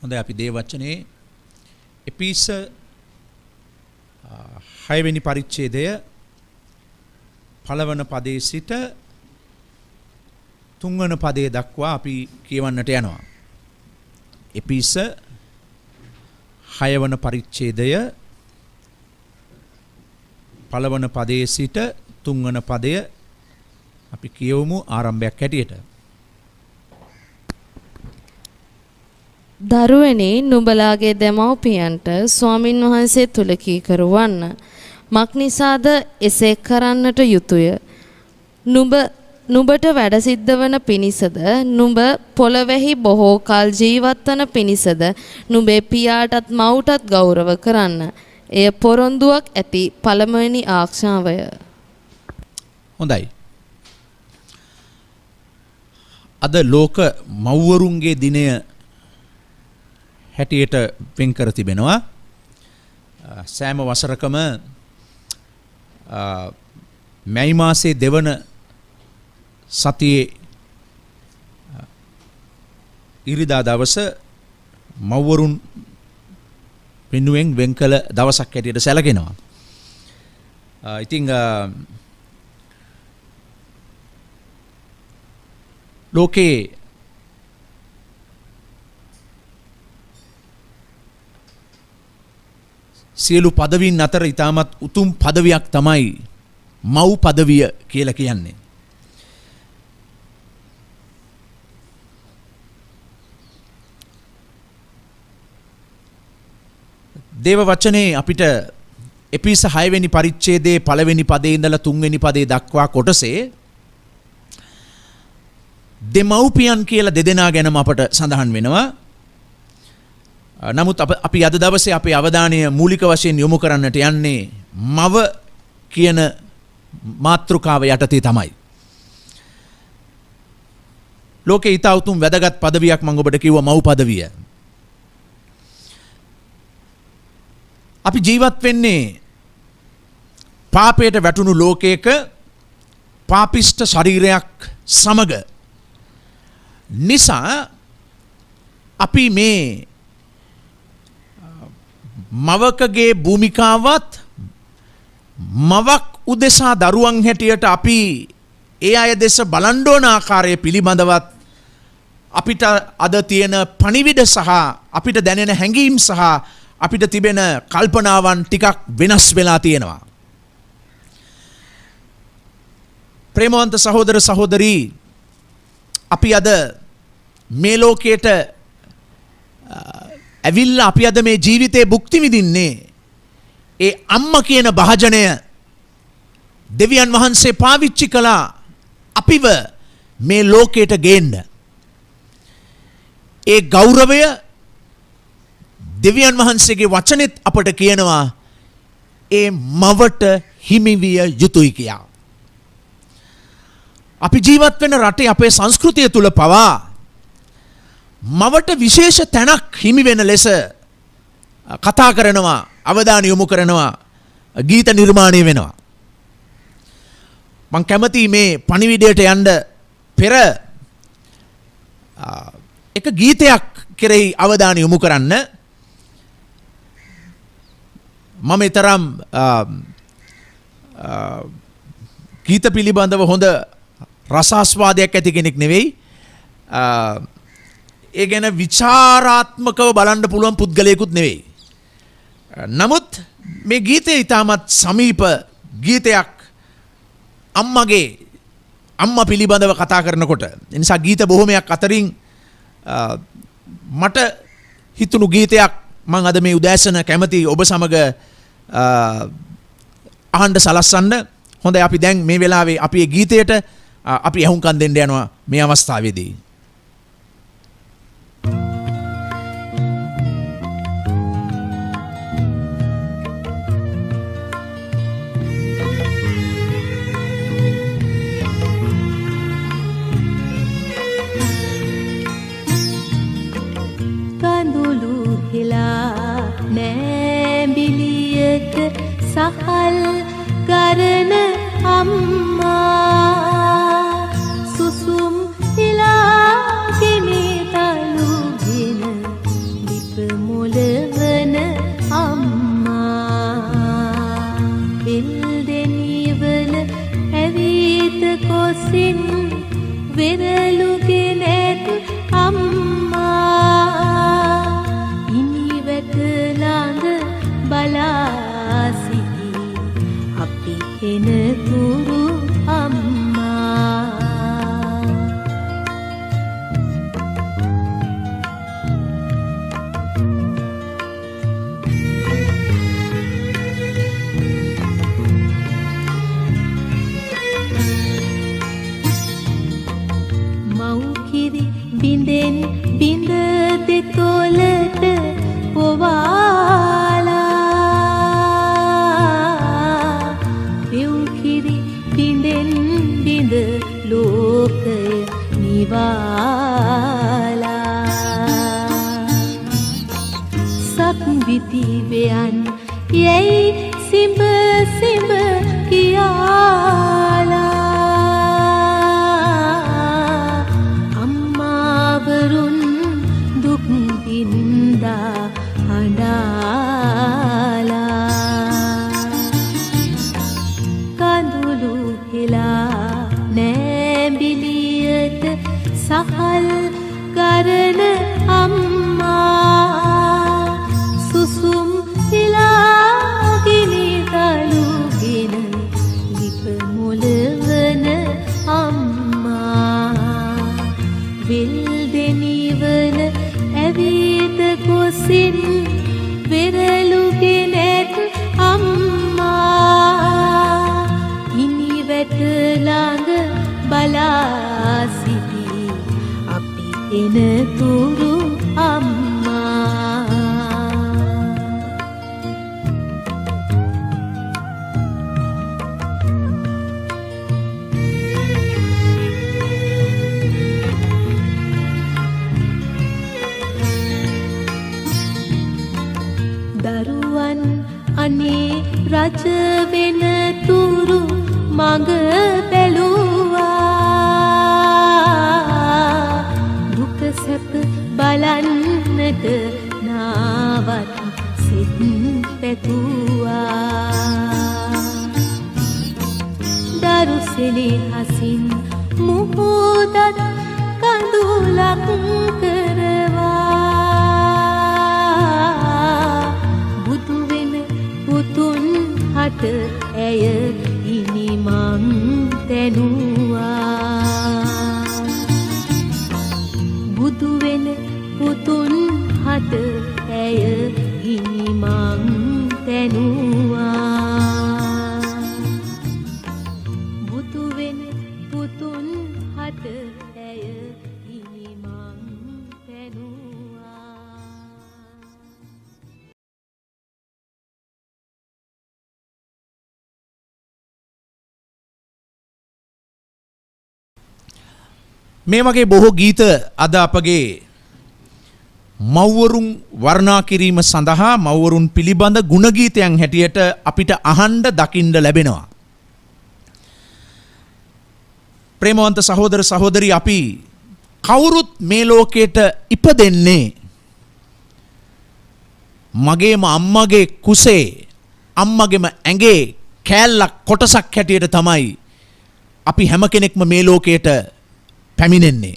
හොඳයි අපි දේ වචනේ එපිස 6 වෙනි පරිච්ඡේදය පළවන පදයේ සිට 3 වන පදයේ දක්වා අපි කියවන්නට යනවා. එපිස 6 වන පරිච්ඡේදය පළවන පදයේ සිට 3 වන පදය අපි කියවමු ආරම්භයක් හැටියට. දරුවනේ නුඹලාගේ දෙමව්පියන්ට ස්වාමින් වහන්සේ තුල කීකරු වන්න. මක් නිසාද එසේ කරන්නට යුතුය? නුඹට වැඩ සිද්ධ වන පිණිසද නුඹ පොළොවේහි බොහෝ කල් ජීවත් වන පිණිසද නුඹේ පියාටත් මව්ටත් ගෞරව කරන්න. එය පොරොන්දුවක් ඇති පළමුවෙනි ආඥාවය. හොඳයි. අද ලෝක මව්වරුන්ගේ දිනය හැටියට වෙන් කර තිබෙනවා. සෑම වසරකම මැයි මාසයේ දෙවන සතියේ ඉරිදා දවස මව්වරුන් වෙනුවෙන් වෙන් කළ දවසක් හැටියට සැලකෙනවා. ඉතින් ලෝකේ සියලු පදවීන් අතර ඉතාමත් උතුම් පදවියක් තමයි මව් පදවිය කියලා කියන්නේ. දේව වචනේ අපිට එපිස 6 වෙනි පරිච්ඡේදයේ පළවෙනි පදේ ඉඳලා 3 වෙනි පදේ දක්වා කොටසේ දෙමව්පියන් කියලා දෙදෙනා ගැනම අපට සඳහන් වෙනවා. නමුත් අපි අද දවසේ අපේ අවධානය මූලික වශයෙන් යොමු කරන්නට යන්නේ මව කියන මාතෘකාව යටතේ තමයි. ලෝකේ ඊට උතුම් වැදගත් පදවියක් මම ඔබට කිව්වා මව් පදවිය. අපි ජීවත් වෙන්නේ පාපයට වැටුණු ලෝකයක පාපිෂ්ඨ ශරීරයක් සමග. නිසා අපි මේ මවකගේ භූමිකාවත් මවක් උදෙසා දරුවන් හැටියට අපි ඒ අය දෙස බලන්න ඕන ආකාරය පිළිබඳවත් අපිට අද තියෙන පණිවිඩ සහ අපිට දැනෙන හැඟීම් සහ අපිට තිබෙන කල්පනාවන් ටිකක් වෙනස් වෙලා තියෙනවා. ප්‍රේමවන්ත සහෝදර සහෝදරී, අපි අද මේ ලෝකයට ඇවිල්ලා අපි අද මේ ජීවිතේ භුක්ති විඳින්නේ ඒ අම්මා කියන භාජනය දෙවියන් වහන්සේ පාවිච්චි කළා අපිව මේ ලෝකයට ගේන්න. ඒ ගෞරවය දෙවියන් වහන්සේගේ වචනෙත් අපට කියනවා ඒ මවට හිමිවිය යුතුයි කියා. අපි ජීවත් වෙන රටේ අපේ සංස්කෘතිය තුල පවා මවට විශේෂ තැනක් හිමි වෙන ලෙස කතා කරනවා, අවධානය යොමු කරනවා, ගීත නිර්මාණය වෙනවා. මම කැමති මේ පණිවිඩයට යන්න පෙර එක ගීතයක් කෙරෙහි අවධානය යොමු කරන්න. මම තරම් ගීත පිළිබඳව හොඳ රසාස්වාදයක් ඇති කෙනෙක් නෙවෙයි. ඒ ගැන විචාරාත්මකව බලන්න පුළුවන් පුද්ගලයෙකුත් නෙවෙයි. නමුත් මේ ගීතය ඉතාමත් සමීප ගීතයක් අම්මා පිළිබඳව කතා කරනකොට. ඒ නිසා ගීත බොහොමයක් අතරින් මට හිතුණු ගීතයක් මම අද මේ උදෑසන කැමති ඔබ සමග අහන්න සලස්සන්න. හොඳයි, අපි දැන් මේ වෙලාවේ අපි මේ ගීතයට අපි අහුම්කම් දෙන්න යනවා මේ අවස්ථාවේදී. කඳුළු හිලා නෑඹිලියට සහල් කරන අම්මා සුසුම් හිලාගෙන තලුගෙන කොසින් වෙරළුගෙන ඇත් අම්මා ඉනිවැට ළඟ බලා සිටි අපි එනතුරු අම්මා බිඳෙන් බිඳ දෙතොලට පොවාලා පෙව්කිරි බිඳෙන් බිඳ ලෝකය නිවාලා සක්විතිවයන් යැයි සිඹ සිඹ කියාලා වින්දා හඬාලා කඳුළු හෙලා නෑඹිලියට සහල් කරන අම්මා සුසුම් හිලා ගිනි දළුගෙන ලිප මොළවන අම්මා විල් දෙනිවන ඇවිත කොසින් වෙරළුගෙන ඇත් අම්මා ඉනිවැට ළඟ බලා සිටි අපි එනතුරු අම්මා දරුවන් අනේ රජ වෙන තුරු මඟ බැලුවා දුක සැප බලන්නට නාවත් සිත් පැතුවා දරු සෙනෙහසින් මුහුදත් කඳුලක් කරවා බුදු වෙන පුතුන් හට ඇය ඉනිමන් තැනුවා බුදු වෙන පුතුන් හට ඇය ඉනිමන් තැනුවා බුදු වෙන පුතුන් හට ඇය ඉනිමන් තැනුවා මේ වගේ බොහෝ ගීත අද අපගේ මව්වරුන් වර්ණනා කිරීම සඳහා මව්වරුන් පිළිබඳ ගුණ ගීතයන් හැටියට අපිට අහන්න දකින්න ලැබෙනවා. ප්‍රේමවන්ත සහෝදර සහෝදරි අපි කවුරුත් මේ ලෝකයට ඉපදෙන්නේ මගේම අම්මගේ කුසේ අම්මගේම ඇඟේ කෑල්ලක් කොටසක් හැටියට තමයි අපි හැම කෙනෙක්ම මේ ලෝකයට පැමිණෙන්නේ.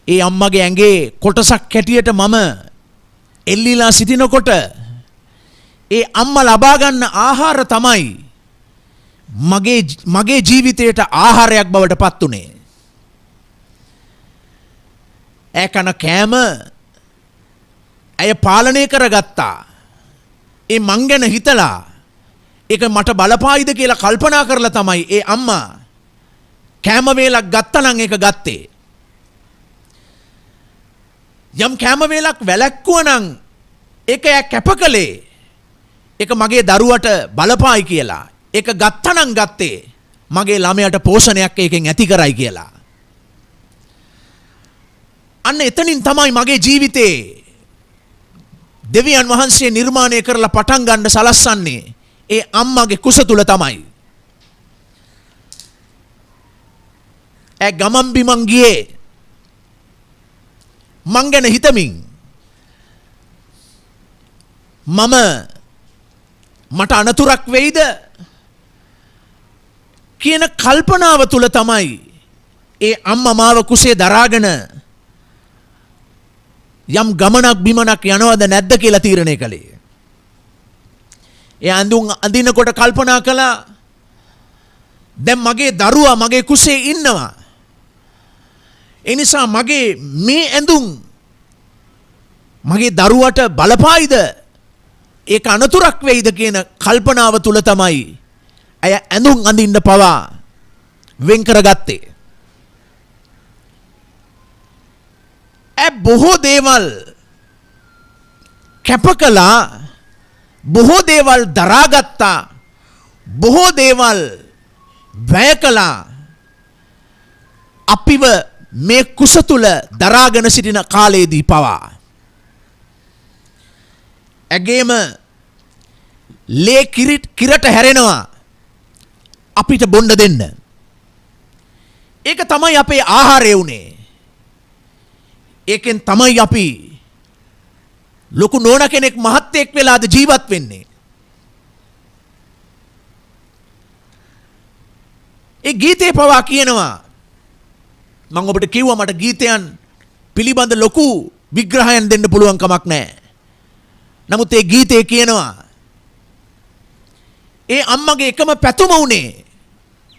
ඒ අම්මගේ ඇඟේ කොටසක් හැටියට මම එල්ලිලා සිටිනකොට ඒ අම්මා ලබා ගන්න ආහාර තමයි මගේ ජීවිතයට ආහාරයක් බවට පත් උනේ. ඒ කන කෑම ඇය පාලනය කරගත්තා. ඒ මං ගැන හිතලා ඒක මට බලපායිද කියලා කල්පනා කරලා තමයි ඒ අම්මා කෑම වේලක් ගත්තා නම් ඒක ගත්තේ. යම් කෑම වේලක් වැළැක්කුවා නම් ඒක කැප කළේ ඒක මගේ දරුවට බලපායි කියලා. ඒක ගත්තා නම් ගත්තේ මගේ ළමයාට පෝෂණයක් ඒකෙන් ඇති කරයි කියලා. අන්න එතනින් තමයි මගේ ජීවිතේ දෙවියන් වහන්සේ නිර්මාණය කරලා පටන් ගන්න සලස්සන්නේ ඒ අම්මගේ කුස තුල තමයි. ගමන් බිමන් ගියේ මං ගැන හිතමින් මට අනතුරක් වෙයිද කියන කල්පනාව තුල තමයි ඒ අම්මා මාව කුසේ දරාගෙන යම් ගමනක් බිමනක් යනවද නැද්ද කියලා තීරණය කළේ. ඒ ඇඳුම් අඳිනකොට කල්පනා කළා දැන් මගේ දරුවා මගේ කුසේ ඉන්නවා. ඒ නිසා මගේ මේ ඇඳුම් මගේ දරුවට බලපායිද? ඒක අනතුරක් වෙයිද කියන කල්පනාව තුල තමයි අය ඇඳුම් අඳින්න පවා වෙන් කරගත්තේ. බොහෝ දේවල් කැප කළා, බොහෝ දේවල් දරාගත්තා, බොහෝ දේවල් වැය කළා අපිව මේ කුස තුල දරාගෙන සිටින කාලයේදී පවා. ඇගේම ලේ කිරට හැරෙනවා අපිට බොන්න දෙන්න. ඒක තමයි අපේ ආහාරය උනේ. ඒකෙන් තමයි අපි ලොකු නෝන කෙනෙක් මහත්තයෙක් වෙලාද ජීවත් වෙන්නේ. ඒ ගීතේ පවා කියනවා, මම ඔබට කිව්වා මට ගීතයන් පිළිබඳ ලොකු විග්‍රහයන් දෙන්න පුළුවන් කමක් නැහැ. නමුත් ඒ ගීතේ කියනවා ඒ අම්මගේ එකම පැතුම උනේ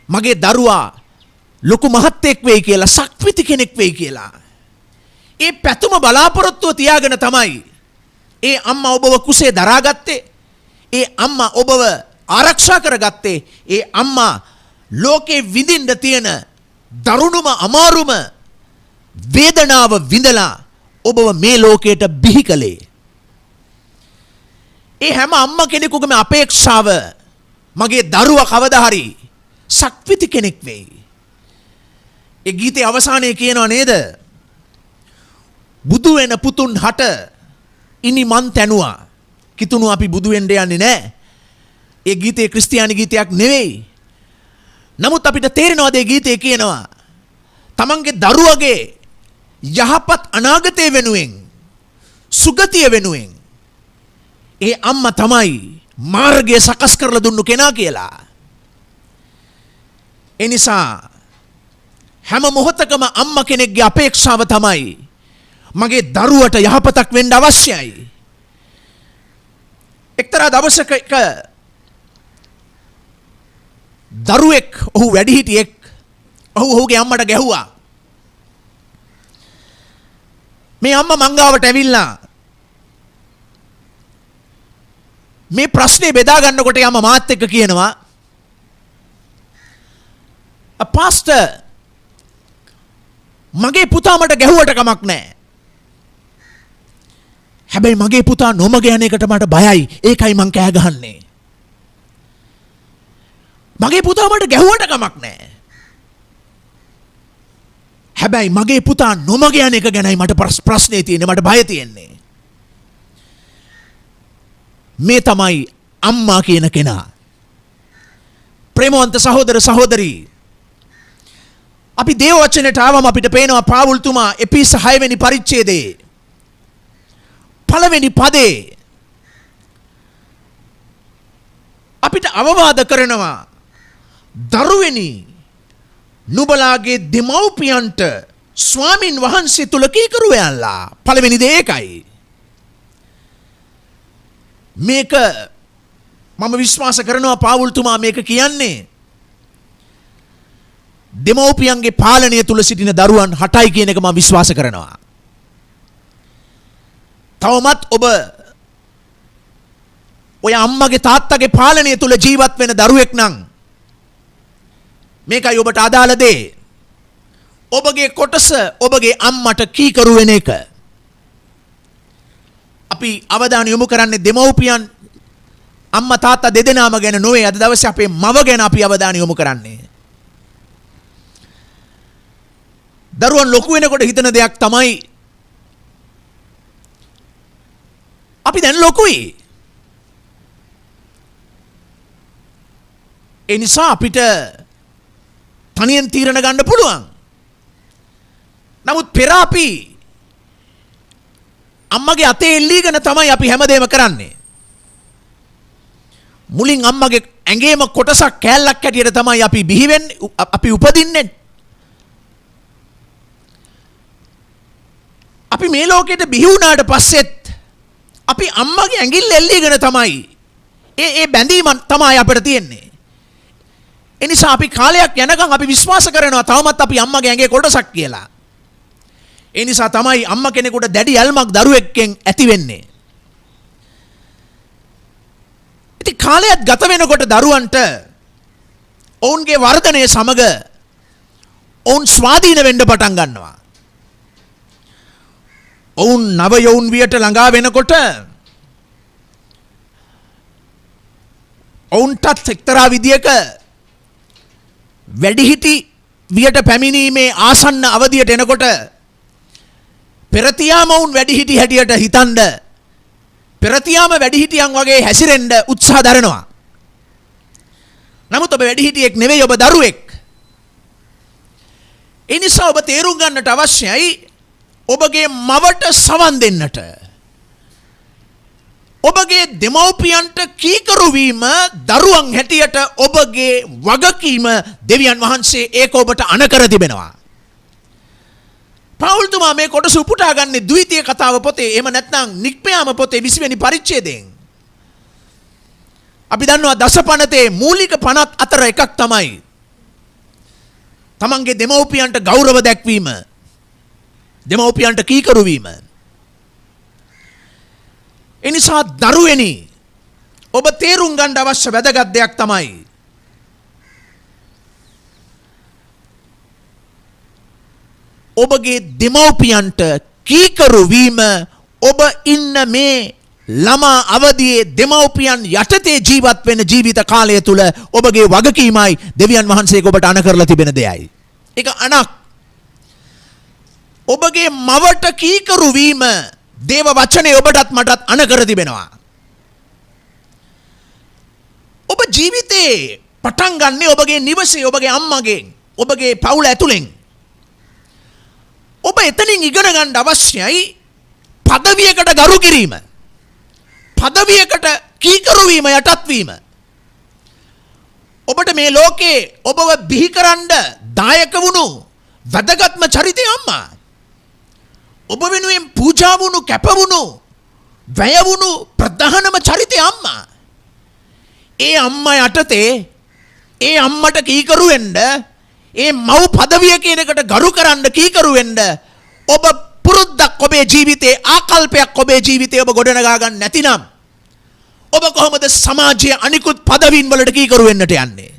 මගේ දරුවා ලොකු මහත්තයෙක් වෙයි කියලා, ශක්තිවිති කෙනෙක් වෙයි කියලා. ඒ පැතුම බලාපොරොත්තුව තියාගෙන තමයි ඒ අම්මා ඔබව කුසේ දරාගත්තේ. ඒ අම්මා ඔබව ආරක්ෂා කරගත්තේ. ඒ අම්මා ලෝකේ විඳින්න තියෙන දරුණුම අමාරුම වේදනාව විඳලා ඔබව මේ ලෝකයට බිහි කළේ. ඒ හැම අම්මා කෙනෙකුගේම අපේක්ෂාව මගේ දරුවා කවදා හරි ශක්තිවිති කෙනෙක් වෙයි. ඒ ගීතේ අවසානයේ කියනවා නේද? බුදු වෙන පුතුන් හට ඉනි මන් තැනුවා. කිතුණු අපි බුදු වෙන්න යන්නේ නැහැ. ඒ ගීතේ ක්‍රිස්තියානි ගීතයක් නෙවෙයි. නමුත් අපිට තේරෙනවා මේ ගීතේ කියනවා තමන්ගේ දරුවගේ යහපත් අනාගතය වෙනුවෙන්, සුගතිය වෙනුවෙන් ඒ අම්මා තමයි මාර්ගය සකස් කරලා දුන්නු කෙනා කියලා. ඒ නිසා හැම මොහොතකම අම්මා කෙනෙක්ගේ අපේක්ෂාව තමයි මගේ දරුවට යහපතක් වෙන්න අවශ්‍යයි. එක්තරා දවසක එක දරුවෙක් ඔහු වැඩිහිටියෙක් ඔහුගේ අම්මට ගැහුවා. මේ අම්මා මංගාවට ඇවිල්ලා මේ ප්‍රශ්නේ බෙදා ගන්නකොට යම මාත් එක්ක කියනවා, පාස්ටර් මගේ පුතා මට ගැහුවට කමක් නැහැ. හැබැයි මගේ පුතා නොමග යන එකට මට බයයි. ඒකයි මං කෑ ගහන්නේ. මගේ පුතා මට ගැහුවට කමක් නැහැ. හැබැයි මගේ පුතා නොමග යන එක ගැනයි මට ප්‍රශ්නේ තියෙන්නේ, මට බය තියෙන්නේ. මේ තමයි අම්මා කියන කෙනා. ප්‍රේමවන්ත සහෝදර සහෝදරී, අපි දේව වචනයට ආවම අපිට පේනවා පාවුල්තුමා එපිස 6 වෙනි පරිච්ඡේදයේ පළවෙනි පදේ අපිට අවවාද කරනවා, දරුවෙනි නුඹලාගේ දෙමව්පියන්ට ස්වාමින් වහන්සේ තුල කීකරු වෙයන්ලා. පළවෙනි දේ ඒකයි. මේක මම විශ්වාස කරනවා පාවුල්තුමා මේක කියන්නේ දෙමව්පියන්ගේ පාලනය තුල සිටින දරුවන් හටයි කියන එක මම විශ්වාස කරනවා. තවමත් ඔබ ඔය අම්මගේ තාත්තගේ පාලනය තුල ජීවත් වෙන දරුවෙක් නම් මේකයි ඔබට අදාළ දේ. ඔබගේ කොටස ඔබගේ අම්මට කීකරු වෙන එක. අපි අවධානය යොමු කරන්නේ දෙමව්පියන් අම්මා තාත්තා දෙදෙනාම ගැන නොවේ. අද දවසේ අපේ මව ගැන අපි අවධානය යොමු කරන්නේ. දරුවන් ලොකු වෙනකොට හිතන දෙයක් තමයි අපි දැන් ලොකුයි. ඒ නිසා අපිට තනියෙන් තීරණ ගන්න පුළුවන්. නමුත් පෙර අපි අම්මගේ අතේ එල්ලීගෙන තමයි අපි හැමදේම කරන්නේ. මුලින් අම්මගේ ඇඟේම කොටසක් කෑල්ලක් හැටියට තමයි අපි බිහි වෙන්නේ, අපි උපදින්නේ. අපි මේ ලෝකෙට බිහි වුණාට පස්සෙත් අපි අම්මගේ ඇඟිල්ල එල්ලීගෙන තමයි ඒ බැඳීම තමයි අපිට තියෙන්නේ. ඒ නිසා අපි කාලයක් යනකම් අපි විශ්වාස කරනවා තවමත් අපි අම්මගේ ඇඟේ කොටසක් කියලා. ඒ නිසා තමයි අම්මා කෙනෙකුට දැඩි ඇල්මක් දරුවෙක්ගෙන් ඇති වෙන්නේ. ඉතින් කාලයක් ගත වෙනකොට දරුවන්ට ඔවුන්ගේ වර්ධනය සමග ඔවුන් ස්වාධීන වෙන්න පටන් ගන්නවා. ඔවුන් නව යොවුන් වියට ළඟා වෙනකොට ඔවුන්ටත් එක්තරා විදියක වැඩිහිටි වියට පැමිණීමේ ආසන්න අවධියට එනකොට පෙරතියාම ඔවුන් වැඩිහිටි හැටියට හිතන්ද පෙරතියාම වැඩිහිටියන් වගේ හැසිරෙන්න උත්සාහ දරනවා. නමුත් ඔබ වැඩිහිටියෙක් නෙවෙයි, ඔබ දරුවෙක්. ඒ නිසා ඔබ තේරුම් ගන්නට අවශ්‍යයි ඔබගේ මවට සවන් දෙන්නට, ඔබගේ දෙමව්පියන්ට කීකරු වීම දරුවන් හැටියට ඔබගේ වගකීම දෙවියන් වහන්සේ ඒක ඔබට අනකර තිබෙනවා. පවුල්තුමා මේ කොටස උපුටා ගන්නේ ද්විතීය කතාව පොතේ, එහෙම නැත්නම් නික්පයාම පොතේ 20 වෙනි පරිච්ඡේදයෙන්. අපි දන්නවා දසපනතේ මූලික පනත් අතර එකක් තමයි තමන්ගේ දෙමව්පියන්ට ගෞරව දැක්වීම, දෙමව්පියන්ට කීකරු වීම. එනිසා දරුවෙනි, ඔබ තේරුම් ගන්න අවශ්‍ය වැදගත් දෙයක් තමයි ඔබගේ දෙමව්පියන්ට කීකරු වීම. ඔබ ඉන්න මේ ළමා අවදියේ දෙමව්පියන් යටතේ ජීවත් වෙන ජීවිත කාලය තුල ඔබගේ වගකීමයි දෙවියන් වහන්සේක ඔබට අණ කරලා තිබෙන දෙයයි. ඒක අනක්. ඔබගේ මවට කීකරු වීම දේව වචනේ ඔබටත් මටත් අණ කර තිබෙනවා. ඔබ ජීවිතේ පටන් ගන්නේ ඔබගේ නිවසේ, ඔබගේ අම්මගෙන්, ඔබගේ පවුල ඇතුලෙන්. ඔබ එතනින් ඉගෙන ගන්න අවශ්‍යයි පදවියකට ගරු කිරීම, පදවියකට කීකරු වීම, යටත් වීම. ඔබට මේ ලෝකේ ඔබව බිහි කරන්න දායක වුණු වැදගත්ම චරිතය අම්මා. ඔබ වෙනුවෙන් පූජා වුණු, කැප වුණු, වැය වුණු ප්‍රධානම චරිතය අම්මා. ඒ අම්මා යටතේ ඒ අම්මට කීකරු වෙන්න, ඒ මව් පදවිය කියන එකට ගරු කරන්න කීකරු වෙන්න ඔබ පුරුද්දක් ඔබේ ජීවිතේ, ආකල්පයක් ඔබේ ජීවිතේ ඔබ ගොඩනගා ගන්න නැතිනම් ඔබ කොහොමද සමාජයේ අනිකුත් පදවීන් වලට කීකරු වෙන්නට යන්නේ?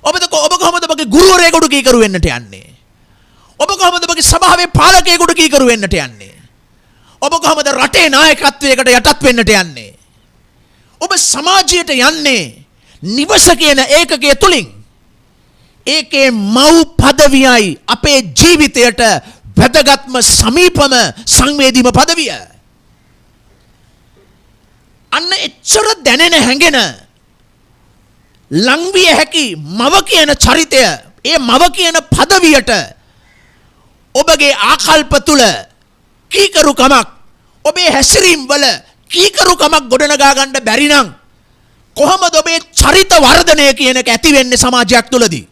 ඔබ කොහොමද ඔබගේ ගුරුවරයෙකුට කීකරු වෙන්නට යන්නේ? ඔබ කොහොමද ඔබගේ සභාවේ පාලකයෙකුට කීකරු වෙන්නට යන්නේ? ඔබ කොහොමද රටේ නායකත්වයකට යටත් වෙන්නට යන්නේ? ඔබ සමාජයට යන්නේ නිවස කියන ඒකකය තුලින්. ඒකේ මව් පදවියයි අපේ ජීවිතයට වැදගත්ම, සමීපම, සංවේදීම පදවිය. අන්න එච්චර දැනෙන, හැඟෙන, ලංවිය හැකි මව කියන චරිතය, ඒ මව කියන පදවියට ඔබගේ ආකල්ප තුල කීකරුකමක්, ඔබේ හැසිරීම් වල කීකරුකමක් ගොඩනගා ගන්න බැරි නම් කොහොමද ඔබේ චරිත වර්ධනය කියන එක ඇති වෙන්නේ සමාජයක් තුලදී?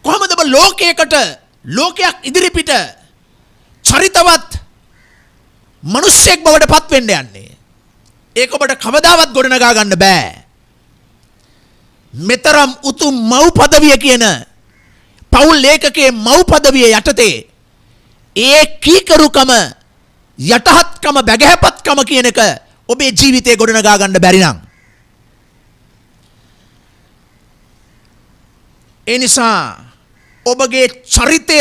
කොහොමද ඔබ ලෝකයක් ඉදිරිපිට චරිතවත් මිනිසෙක් බවට පත් වෙන්න යන්නේ? ඒක ඔබට කවදාවත් ගොඩනගා ගන්න බෑ. මෙතරම් උතුම් මව් පදවිය කියන පවුල් ලේකකේ මව් පදවිය යටතේ ඒ කීකරුකම, යටහත්කම, බැගෑපත්කම කියන එක ඔබේ ජීවිතේ ගොඩනගා ගන්න බැරි නම්, ඒ නිසා ඔබගේ චරිතය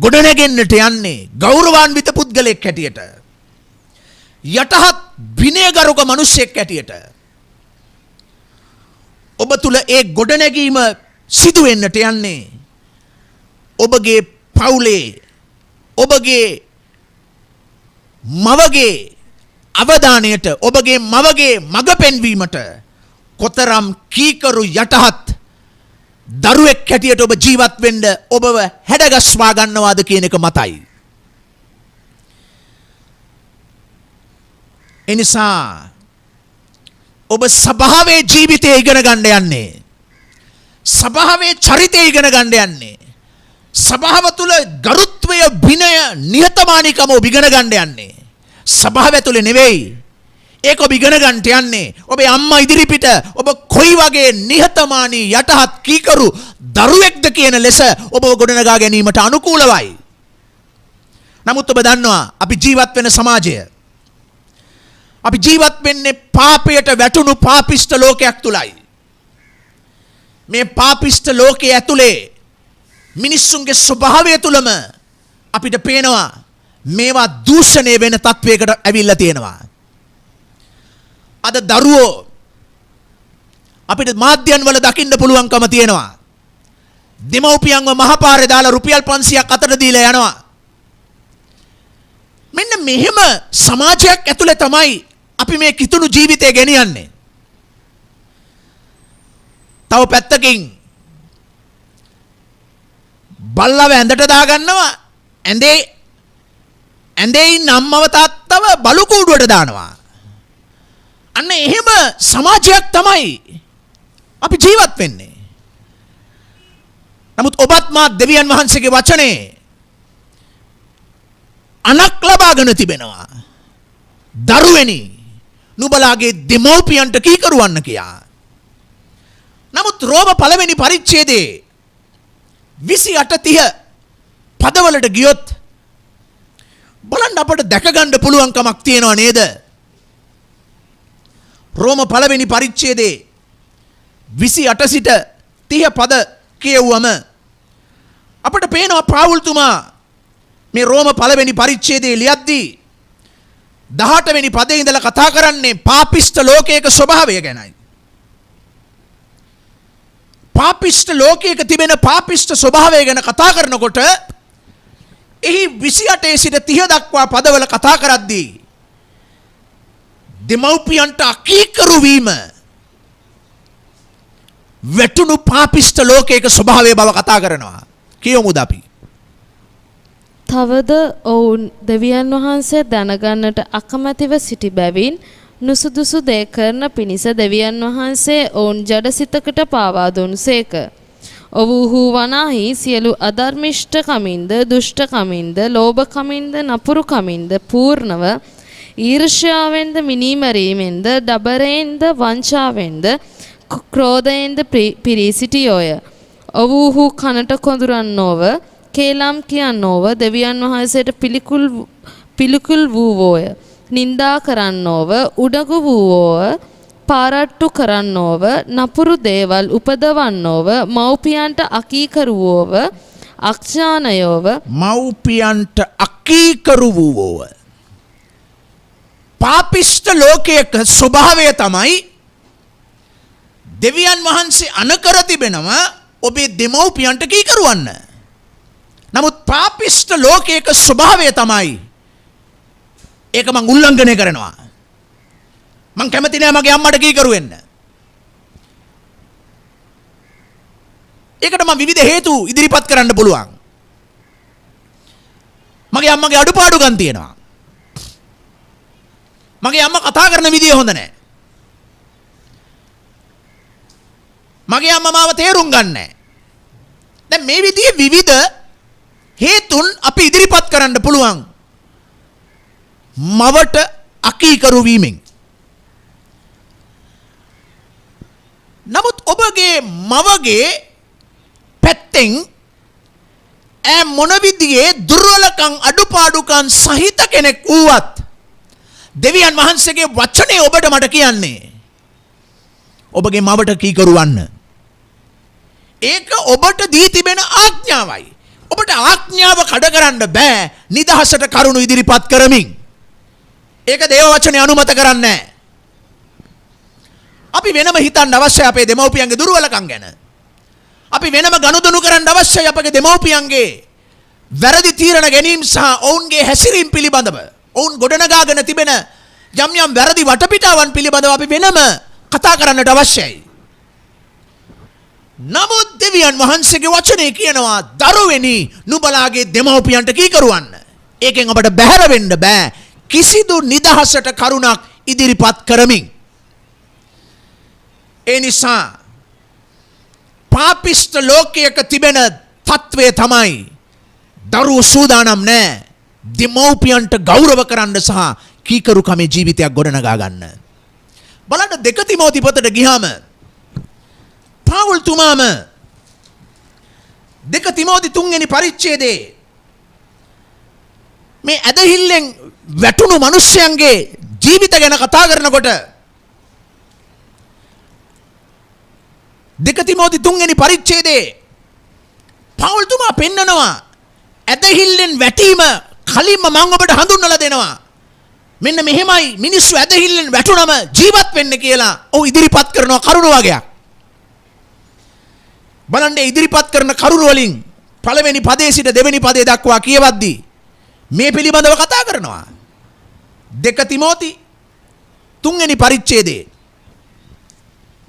ගොඩනැගෙන්නට යන්නේ ගෞරවාන්විත පුද්ගලයෙක් හැටියට, යටහත් විනයගරුක මිනිසෙක් හැටියට. ඔබ තුල ඒ ගොඩනැගීම සිදු වෙන්නට යන්නේ ඔබගේ පවුලේ, ඔබගේ මවගේ අවධානයට, ඔබගේ මවගේ මඟ පෙන්වීමට කොතරම් කීකරු යටහත් දරුවෙක් හැටියට ඔබ ජීවත් වෙන්න ඔබව හැඩගස්වා ගන්නවාද කියන එක මතයි. එනිසා ඔබ සභාවේ ජීවිතය ඉගෙන ගන්න යන්නේ. සභාවේ චරිතය ඉගෙන ගන්න යන්නේ. සභාව තුළ ගරුත්වය, විනය, නිහතමානීකම ඔබ ඉගෙන ගන්න යන්නේ. සභාව ඇතුලේ නෙවෙයි. ඒක ඔබ ඉගෙන ගන්නට යන්නේ. ඔබේ අම්මා ඉදිරිපිට ඔබ කොයි වගේ නිහතමානී යටහත් කීකරු දරුවෙක්ද කියන ලෙස ඔබ ගොඩනගා ගැනීමට අනුකූලවයි. නමුත් ඔබ දන්නවා අපි ජීවත් වෙන සමාජය. අපි ජීවත් වෙන්නේ පාපයට වැටුණු පාපිෂ්ඨ ලෝකයක් තුලයි. මේ පාපිෂ්ඨ ලෝකයේ ඇතුලේ මිනිස්සුන්ගේ ස්වභාවය තුලම අපිට පේනවා මේවා දූෂණය වෙන තත්වයකට ඇවිල්ලා තියෙනවා. අද දරුවෝ අපිට මාධ්‍යන් වල දකින්න පුළුවන්කම තියෙනවා. දෙමව්පියන්ව මහපාරේ දාලා රුපියල් 500ක් අතට දීලා යනවා. මෙන්න මෙහෙම සමාජයක් ඇතුලේ තමයි අපි මේ කිතුණු ජීවිතය ගෙනියන්නේ. තව පැත්තකින් බල්ලව ඇඳට දාගන්නවා. ඇඳේ ඉන්න අම්මව තාත්තව බලු කූඩුවට දානවා. අන්න එහෙම සමාජයක් තමයි අපි ජීවත් වෙන්නේ. නමුත් ඔබත් මා දෙවියන් වහන්සේගේ වචනේ අනක් ලබාගෙන තිබෙනවා. දරුවෙනි නුඹලාගේ දෙමව්පියන්ට කීකරුවන්න කියා. නමුත් රෝම පළවෙනි පරිච්ඡේදයේ 28:30 පදවලට ගියොත් බලන්න අපට දැක ගන්න පුළුවන්කමක් තියෙනව නේද? රෝම පළවෙනි පරිච්ඡේදයේ 28 සිට 30 පද කියවුවම අපට පේනවා පාවුල්තුමා මේ රෝම පළවෙනි පරිච්ඡේදයේ ලියද්දී 18 වෙනි පදේ ඉඳලා කතා කරන්නේ පාපිෂ්ඨ ලෝකයක ස්වභාවය ගැනයි. පාපිෂ්ඨ ලෝකයක තිබෙන පාපිෂ්ඨ ස්වභාවය ගැන කතා කරනකොට එහි 28 සිට 30 දක්වා පදවල කතා කරද්දී දෙමව්පියන්ට අකීකරු වීම වැටුණු පාපිෂ්ඨ ලෝකයක ස්වභාවය බව කතා කරනවා. කියමුද අපි? තවද ඔවුන් දෙවියන් වහන්සේ දැනගන්නට අකමැතිව සිටි බැවින් නුසුදුසු දේ කරන පිණිස දෙවියන් වහන්සේ ඔවුන් ජඩසිතකට පාවා දුන්සේක. ඔවුහු වනාහි සියලු අධර්මිෂ්ඨකමින්ද, දුෂ්ටකමින්ද, ලෝභකමින්ද, නපුරුකමින්ද පූර්ණව ඊර්ෂ්‍යාවෙන්ද, මිනීමරීමෙන්ද, දබරයෙන්ද, වංචාවෙන්ද, ක්‍රෝධයෙන්ද පිරී සිටියෝය. ඔවුහු කනට කොඳුරන්නෝව, කේලම් කියන්නෝව, දෙවියන් වහන්සේට පිළිකුල් වූවෝය. නින්දා කරන්නෝව, උඩගු වූවෝව, පාරට්ටු කරන්නෝව, නපුරු දේවල් උපදවන්නෝව, මව්පියන්ට අකීකරුවෝව, අඥානයෝව, මව්පියන්ට අකීකරු වූවෝව. පාපිෂ්ඨ ලෝකයක ස්වභාවය තමයි දෙවියන් වහන්සේ අනකර තිබෙනවා ඔබේ දෙමව්පියන්ට කීකරුවන්න. නමුත් පාපිෂ්ඨ ලෝකයක ස්වභාවය තමයි ඒක මං උල්ලංඝනය කරනවා. මං කැමති නෑ මගේ අම්මට කීකරු වෙන්න. ඒකට මම විවිධ හේතු ඉදිරිපත් කරන්න පුළුවන්. මගේ අම්මගේ අඩුපාඩුකම් තියෙනවා. මගේ අම්මා කතා කරන විදිය හොඳ නෑ. මගේ අම්මා මාව තේරුම් ගන්න නෑ. දැන් මේ විදිහේ විවිධ හේතුන් අපි ඉදිරිපත් කරන්න පුළුවන්. මවට අකීකරු වීමෙන්. නමුත් ඔබගේ මවගේ පැත්තෙන් මොන විදිහේ දුර්වලකම් අඩුපාඩුකම් සහිත කෙනෙක් වුවත් දෙවියන් වහන්සේගේ වචනේ ඔබට මට කියන්නේ ඔබගේ මවට කීකරු වන්න. ඒක ඔබට දී තිබෙන ආඥාවයි. ඔබට ආඥාව කඩ කරන්න බෑ නිදහසට කරුණු ඉදිරිපත් කරමින්. ඒක දේව වචනේ අනුමත කරන්නේ නැහැ. අපි වෙනම හිතන්න අවශ්‍යයි අපේ දෙමව්පියන්ගේ දුර්වලකම් ගැන. අපි වෙනම ගනුදෙනු කරන්න අවශ්‍යයි අපගේ දෙමව්පියන්ගේ වැරදි තීරණ ගැනීම සහ ඔවුන්ගේ හැසිරීම පිළිබඳව. ඔවුන් ගොඩනගාගෙන තිබෙන යම් යම් වැරදි වටපිටාවන් පිළිබඳව අපි වෙනම කතා කරන්නට අවශ්‍යයි. නමුත් දෙවියන් වහන්සේගේ වචනේ කියනවා දරුවෙනි නුඹලාගේ දෙමව්පියන්ට කීකරුවන්න. ඒකෙන් අපට බැහැර වෙන්න බෑ කිසිදු නිදහසට කරුණක් ඉදිරිපත් කරමින්. ඒ නිසා පාපිෂ්ඨ ලෝකයක තිබෙන තත්වය තමයි දරුවෝ සූදානම් නැහැ දෙමව්පියන්ට ගෞරව කරන්න සහ කීකරුකමේ ජීවිතයක් ගොඩනගා ගන්න. බලන්න 2 තිමෝති පොතට ගියාම පාවුල් තුමාම 2 තිමෝති 3 වෙනි පරිච්ඡේදයේ මේ ඇදහිල්ලෙන් වැටුණු මිනිස්යන්ගේ ජීවිත ගැන කතා කරනකොට 2 තිමෝති 3 වෙනි පරිච්ඡේදයේ පවුල් තුමා පෙන්නනවා ඇදහිල්ලෙන් වැටීම කලින්ම මම ඔබට හඳුන්වලා දෙනවා. මෙන්න මෙහෙමයි මිනිස්සු ඇදහිල්ලෙන් වැටුනම ජීවත් වෙන්න කියලා ඔහු ඉදිරිපත් කරන කරුණ වගේක්. බලන්න ඉදිරිපත් කරන කරුණ වලින් පළවෙනි පදයේ සිට දෙවෙනි පදයේ දක්වා කියවද්දී මේ පිළිබඳව කතා කරනවා. 2 තිමෝති 3 වෙනි පරිච්ඡේදයේ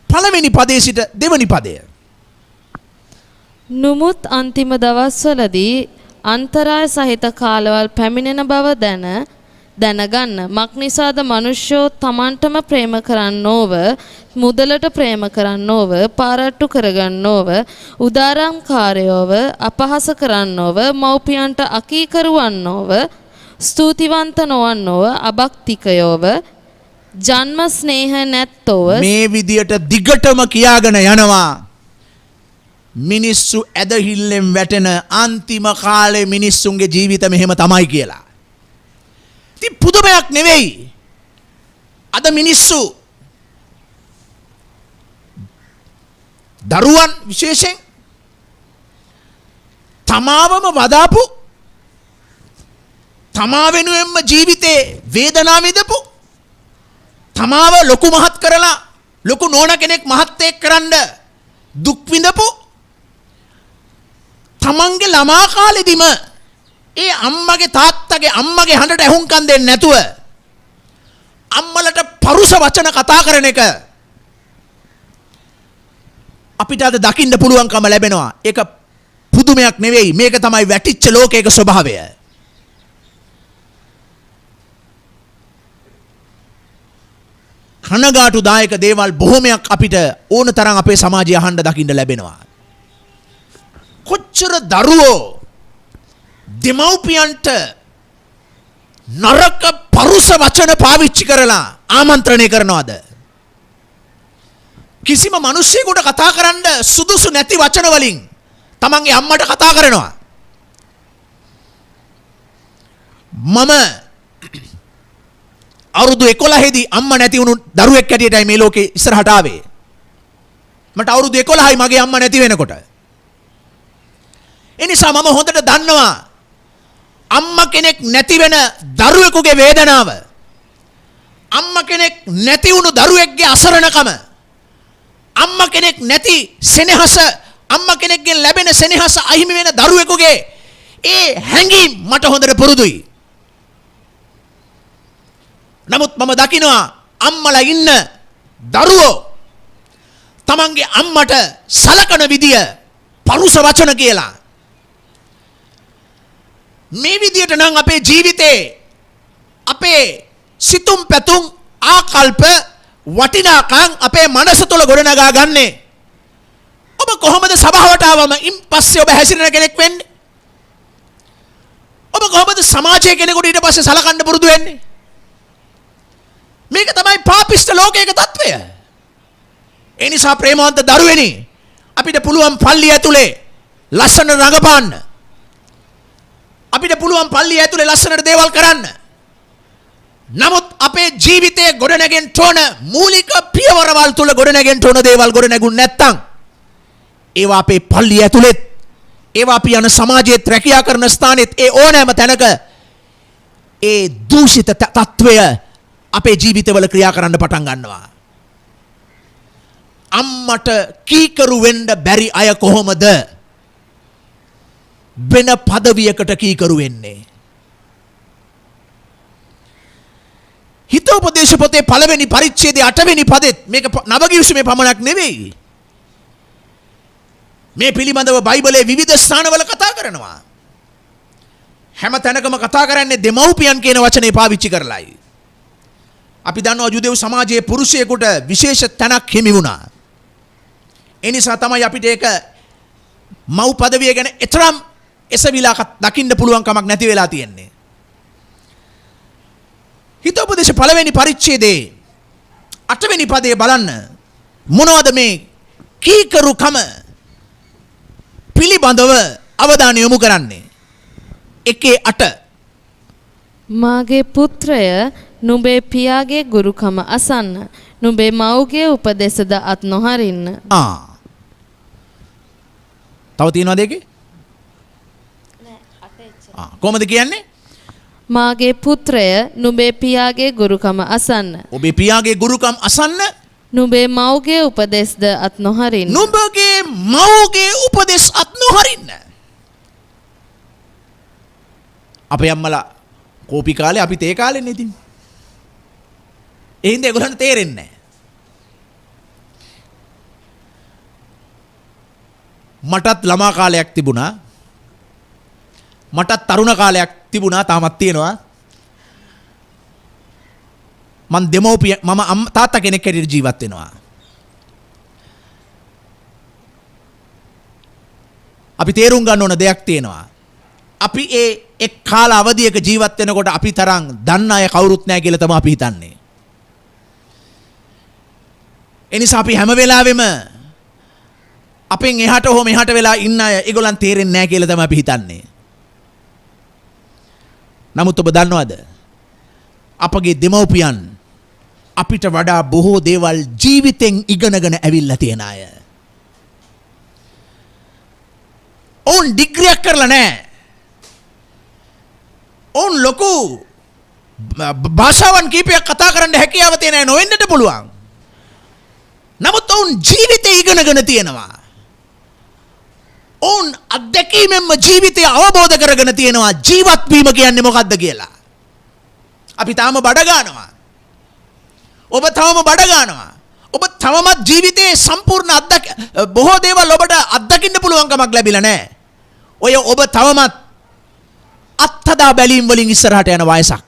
පළවෙනි පදයේ සිට දෙවෙනි පදය. නුමුත් අන්තිම දවස්වලදී අන්තරාය සහිත කාලවල් පැමිණෙන බව දැනගන්න. මක්නිසාද මනුෂ්‍යෝ තමන්ටම ප්‍රේම කරන්නෝව, මුදලට ප්‍රේම කරන්නෝව, පාරට්ටු කරගන්නෝව, උදාරම්කාරයෝව, අපහාස කරන්නෝව, මව්පියන්ට අකීකරුවන්නෝව, ස්තුතිවන්ත නොවන්නෝව, අභක්තිකයෝව, ජන්ම ස්නේහ නැත්තෝව. මේ විදියට දිගටම කියාගෙන යනවා. මිනිස්සු ඇදහිල්ලෙන් වැටෙන අන්තිම කාලේ මිනිස්සුන්ගේ ජීවිත මෙහෙම තමයි කියලා. ඉතින් පුදුමයක් නෙවෙයි. අද මිනිස්සු දරුවන් විශේෂයෙන් තමාවම වදාපු තමා වෙනුවෙන්ම ජීවිතේ වේදනාව විඳපු තමාව ලොකු මහත් කරලා ලොකු නෝන කෙනෙක් මහත්යෙක් කරන්න දුක් විඳපු තමන්ගේ ළමා කාලෙදිම ඒ අම්මගේ තාත්තගේ අම්මගේ හඬට ඇහුම්කන් දෙන්නේ නැතුව අම්මලට පරුස වචන කතා කරන එක අපිට අද දකින්න පුළුවන්කම ලැබෙනවා. ඒක පුදුමයක් නෙවෙයි. මේක තමයි වැටිච්ච ලෝකයක ස්වභාවය. කනගාටුදායක දේවල් බොහොමයක් අපිට ඕන තරම් අපේ සමාජය අහන්න දකින්න ලැබෙනවා. කොච්චර දරුවෝ දෙමව්පියන්ට නරක පරුස වචන පාවිච්චි කරලා ආමන්ත්‍රණය කරනවද? කිසිම මිනිසෙකුට කතා කරන්න සුදුසු නැති වචන වලින් තමන්ගේ අම්මට කතා කරනවා. මම අවුරුදු 11 දී අම්මා නැති වුණු දරුවෙක් හැටියටයි මේ ලෝකේ ඉස්සරහට ආවේ. මට අවුරුදු 11යි මගේ අම්මා නැති වෙනකොට. ඒ නිසා මම හොඳට දන්නවා අම්මා කෙනෙක් නැති වෙන දරුවෙකුගේ වේදනාව. අම්මා කෙනෙක් නැති වුණු දරුවෙක්ගේ අසරණකම. අම්මා කෙනෙක් නැති සෙනෙහස, අම්මා කෙනෙක්ගෙන් ලැබෙන සෙනෙහස අහිමි වෙන දරුවෙකුගේ ඒ හැඟීම් මට හොඳට පුරුදුයි. නමුත් මම දකිනවා අම්මලා ඉන්න දරුවෝ තමන්ගේ අම්මට සලකන විදිය පරුස වචන කියලා. මේ විදියට නම් අපේ ජීවිතේ අපේ සිතුම් පැතුම් ආකල්ප වටිනාකම් අපේ මනස තුළ ගොඩනගා ගන්නේ. ඔබ කොහොමද සභාවට ආවම ඉන් පස්සේ ඔබ හැසිරෙන කෙනෙක් වෙන්නේ? ඔබ කොහොමද සමාජයේ කෙනෙකුට ඊට පස්සේ සලකන්න පුරුදු වෙන්නේ? මේක තමයි පාපිෂ්ඨ ලෝකයක తත්වය. ඒ නිසා ප්‍රේමවන්ත දරුවෙනි, අපිට පුළුවන් පල්ලිය ඇතුලේ ලස්සන රඟපාන්න. අපිට පුළුවන් පල්ලිය ඇතුලේ ලස්සනට දේවල් කරන්න. නමුත් අපේ ජීවිතයේ ගොඩනැගෙන්න ඕන මූලික පියවරවල් තුල ගොඩනැගෙන්න ඕන දේවල් ගොඩනැගුණ නැත්තම් ඒවා අපේ පල්ලිය ඇතුලෙත්, ඒවා අපි යන සමාජයේත්, රැකියා කරන ස්ථානෙත්, ඒ ඕනෑම තැනක ඒ දූෂිත తත්වය අපේ ජීවිතවල ක්‍රියා කරන්න පටන් ගන්නවා. අම්මට කීකරු වෙන්න බැරි අය කොහොමද වෙන පදවියකට කීකරු වෙන්නේ? හිතෝපදේශ පොතේ පළවෙනි පරිච්ඡේදයේ 8 වෙනි පදෙත් මේක නවගිවිසුමේ පමණක් නෙවෙයි. මේ පිළිබඳව බයිබලයේ විවිධ ස්ථානවල කතා කරනවා. හැම තැනකම කතා කරන්නේ දෙමව්පියන් කියන වචනේ පාවිච්චි කරලායි. අපි දන්නවා යුදෙව් සමාජයේ පුරුෂයෙකුට විශේෂ තැනක් හිමි වුණා. ඒ නිසා තමයි අපිට ඒක මව් පදවිය ගැන එතරම් එසවිලා දකින්න පුළුවන් කමක් නැති වෙලා තියෙන්නේ. හිතෝපදේශ පළවෙනි පරිච්ඡේදයේ 8 වෙනි පදයේ බලන්න මොනවද මේ කීකරුකම පිළිබඳව අවධානය යොමු කරන්නේ. 1:8 මාගේ පුත්‍රය නුඹේ පියාගේ ගුරුකම අසන්න. නුඹේ මව්ගේ උපදෙසද අත් නොහරින්න. තව තියෙනවද ඒකේ? කොහොමද කියන්නේ? මාගේ පුත්‍රය නුඹේ පියාගේ ගුරුකම අසන්න. ඔබේ පියාගේ ගුරුකම් අසන්න. නුඹේ මව්ගේ උපදෙස්ද අත් නොහරින්න. නුඹගේ මව්ගේ උපදෙස් අත් නොහරින්න. අපේ අම්මලා කෝපි කාලේ අපි තේ කාලෙන්නේ ඉතින්. ඒ හින්දා ඒගොල්ලන්ට තේරෙන්නේ නැහැ. මටත් ළමා කාලයක් තිබුණා. මටත් තරුණ කාලයක් තිබුණා තාමත් තියෙනවා. මම දෙමව්පිය මම තාත්තා කෙනෙක් හැටියට ජීවත් වෙනවා. අපි තේරුම් ගන්න ඕන දෙයක් තියෙනවා. අපි ඒ එක් කාල අවධියක ජීවත් වෙනකොට අපි තරම් දන්න අය කවුරුත් නැහැ කියලා තමයි අපි හිතන්නේ. ඒ නිසා අපි හැම වෙලාවෙම අපෙන් එහාට හෝ මෙහාට වෙලා ඉන්න අය ඒගොල්ලන් තේරෙන්නේ නැහැ කියලා තමයි අපි හිතන්නේ. නමුත් ඔබ දන්නවද? අපගේ දෙමව්පියන් අපිට වඩා බොහෝ දේවල් ජීවිතෙන් ඉගෙනගෙන ඇවිල්ලා තියෙන අය. ඔවුන් ඩිග්‍රියක් කරලා නැහැ. ඔවුන් ලොකු භාෂාවන් කීපයක් කතා කරන්න හැකියාව තියෙන අය නොවෙන්නට පුළුවන්. නමුත් ඔවුන් ජීවිතේ ඉගෙනගෙන තියෙනවා. ඔවුන් අත්දැකීමෙන්ම ජීවිතය අවබෝධ කරගෙන තියෙනවා ජීවත් වීම කියන්නේ මොකක්ද කියලා. අපි තාම බඩ ගන්නවා. ඔබ තවම බඩ ගන්නවා. ඔබ තවමත් ජීවිතයේ සම්පූර්ණ බොහෝ දේවල් ඔබට අත්දකින්න පුළුවන් කමක් ලැබිලා නැහැ. ඔය ඔබ තවමත් අත්හදා බැලීම් වලින් ඉස්සරහට යන වයසක්.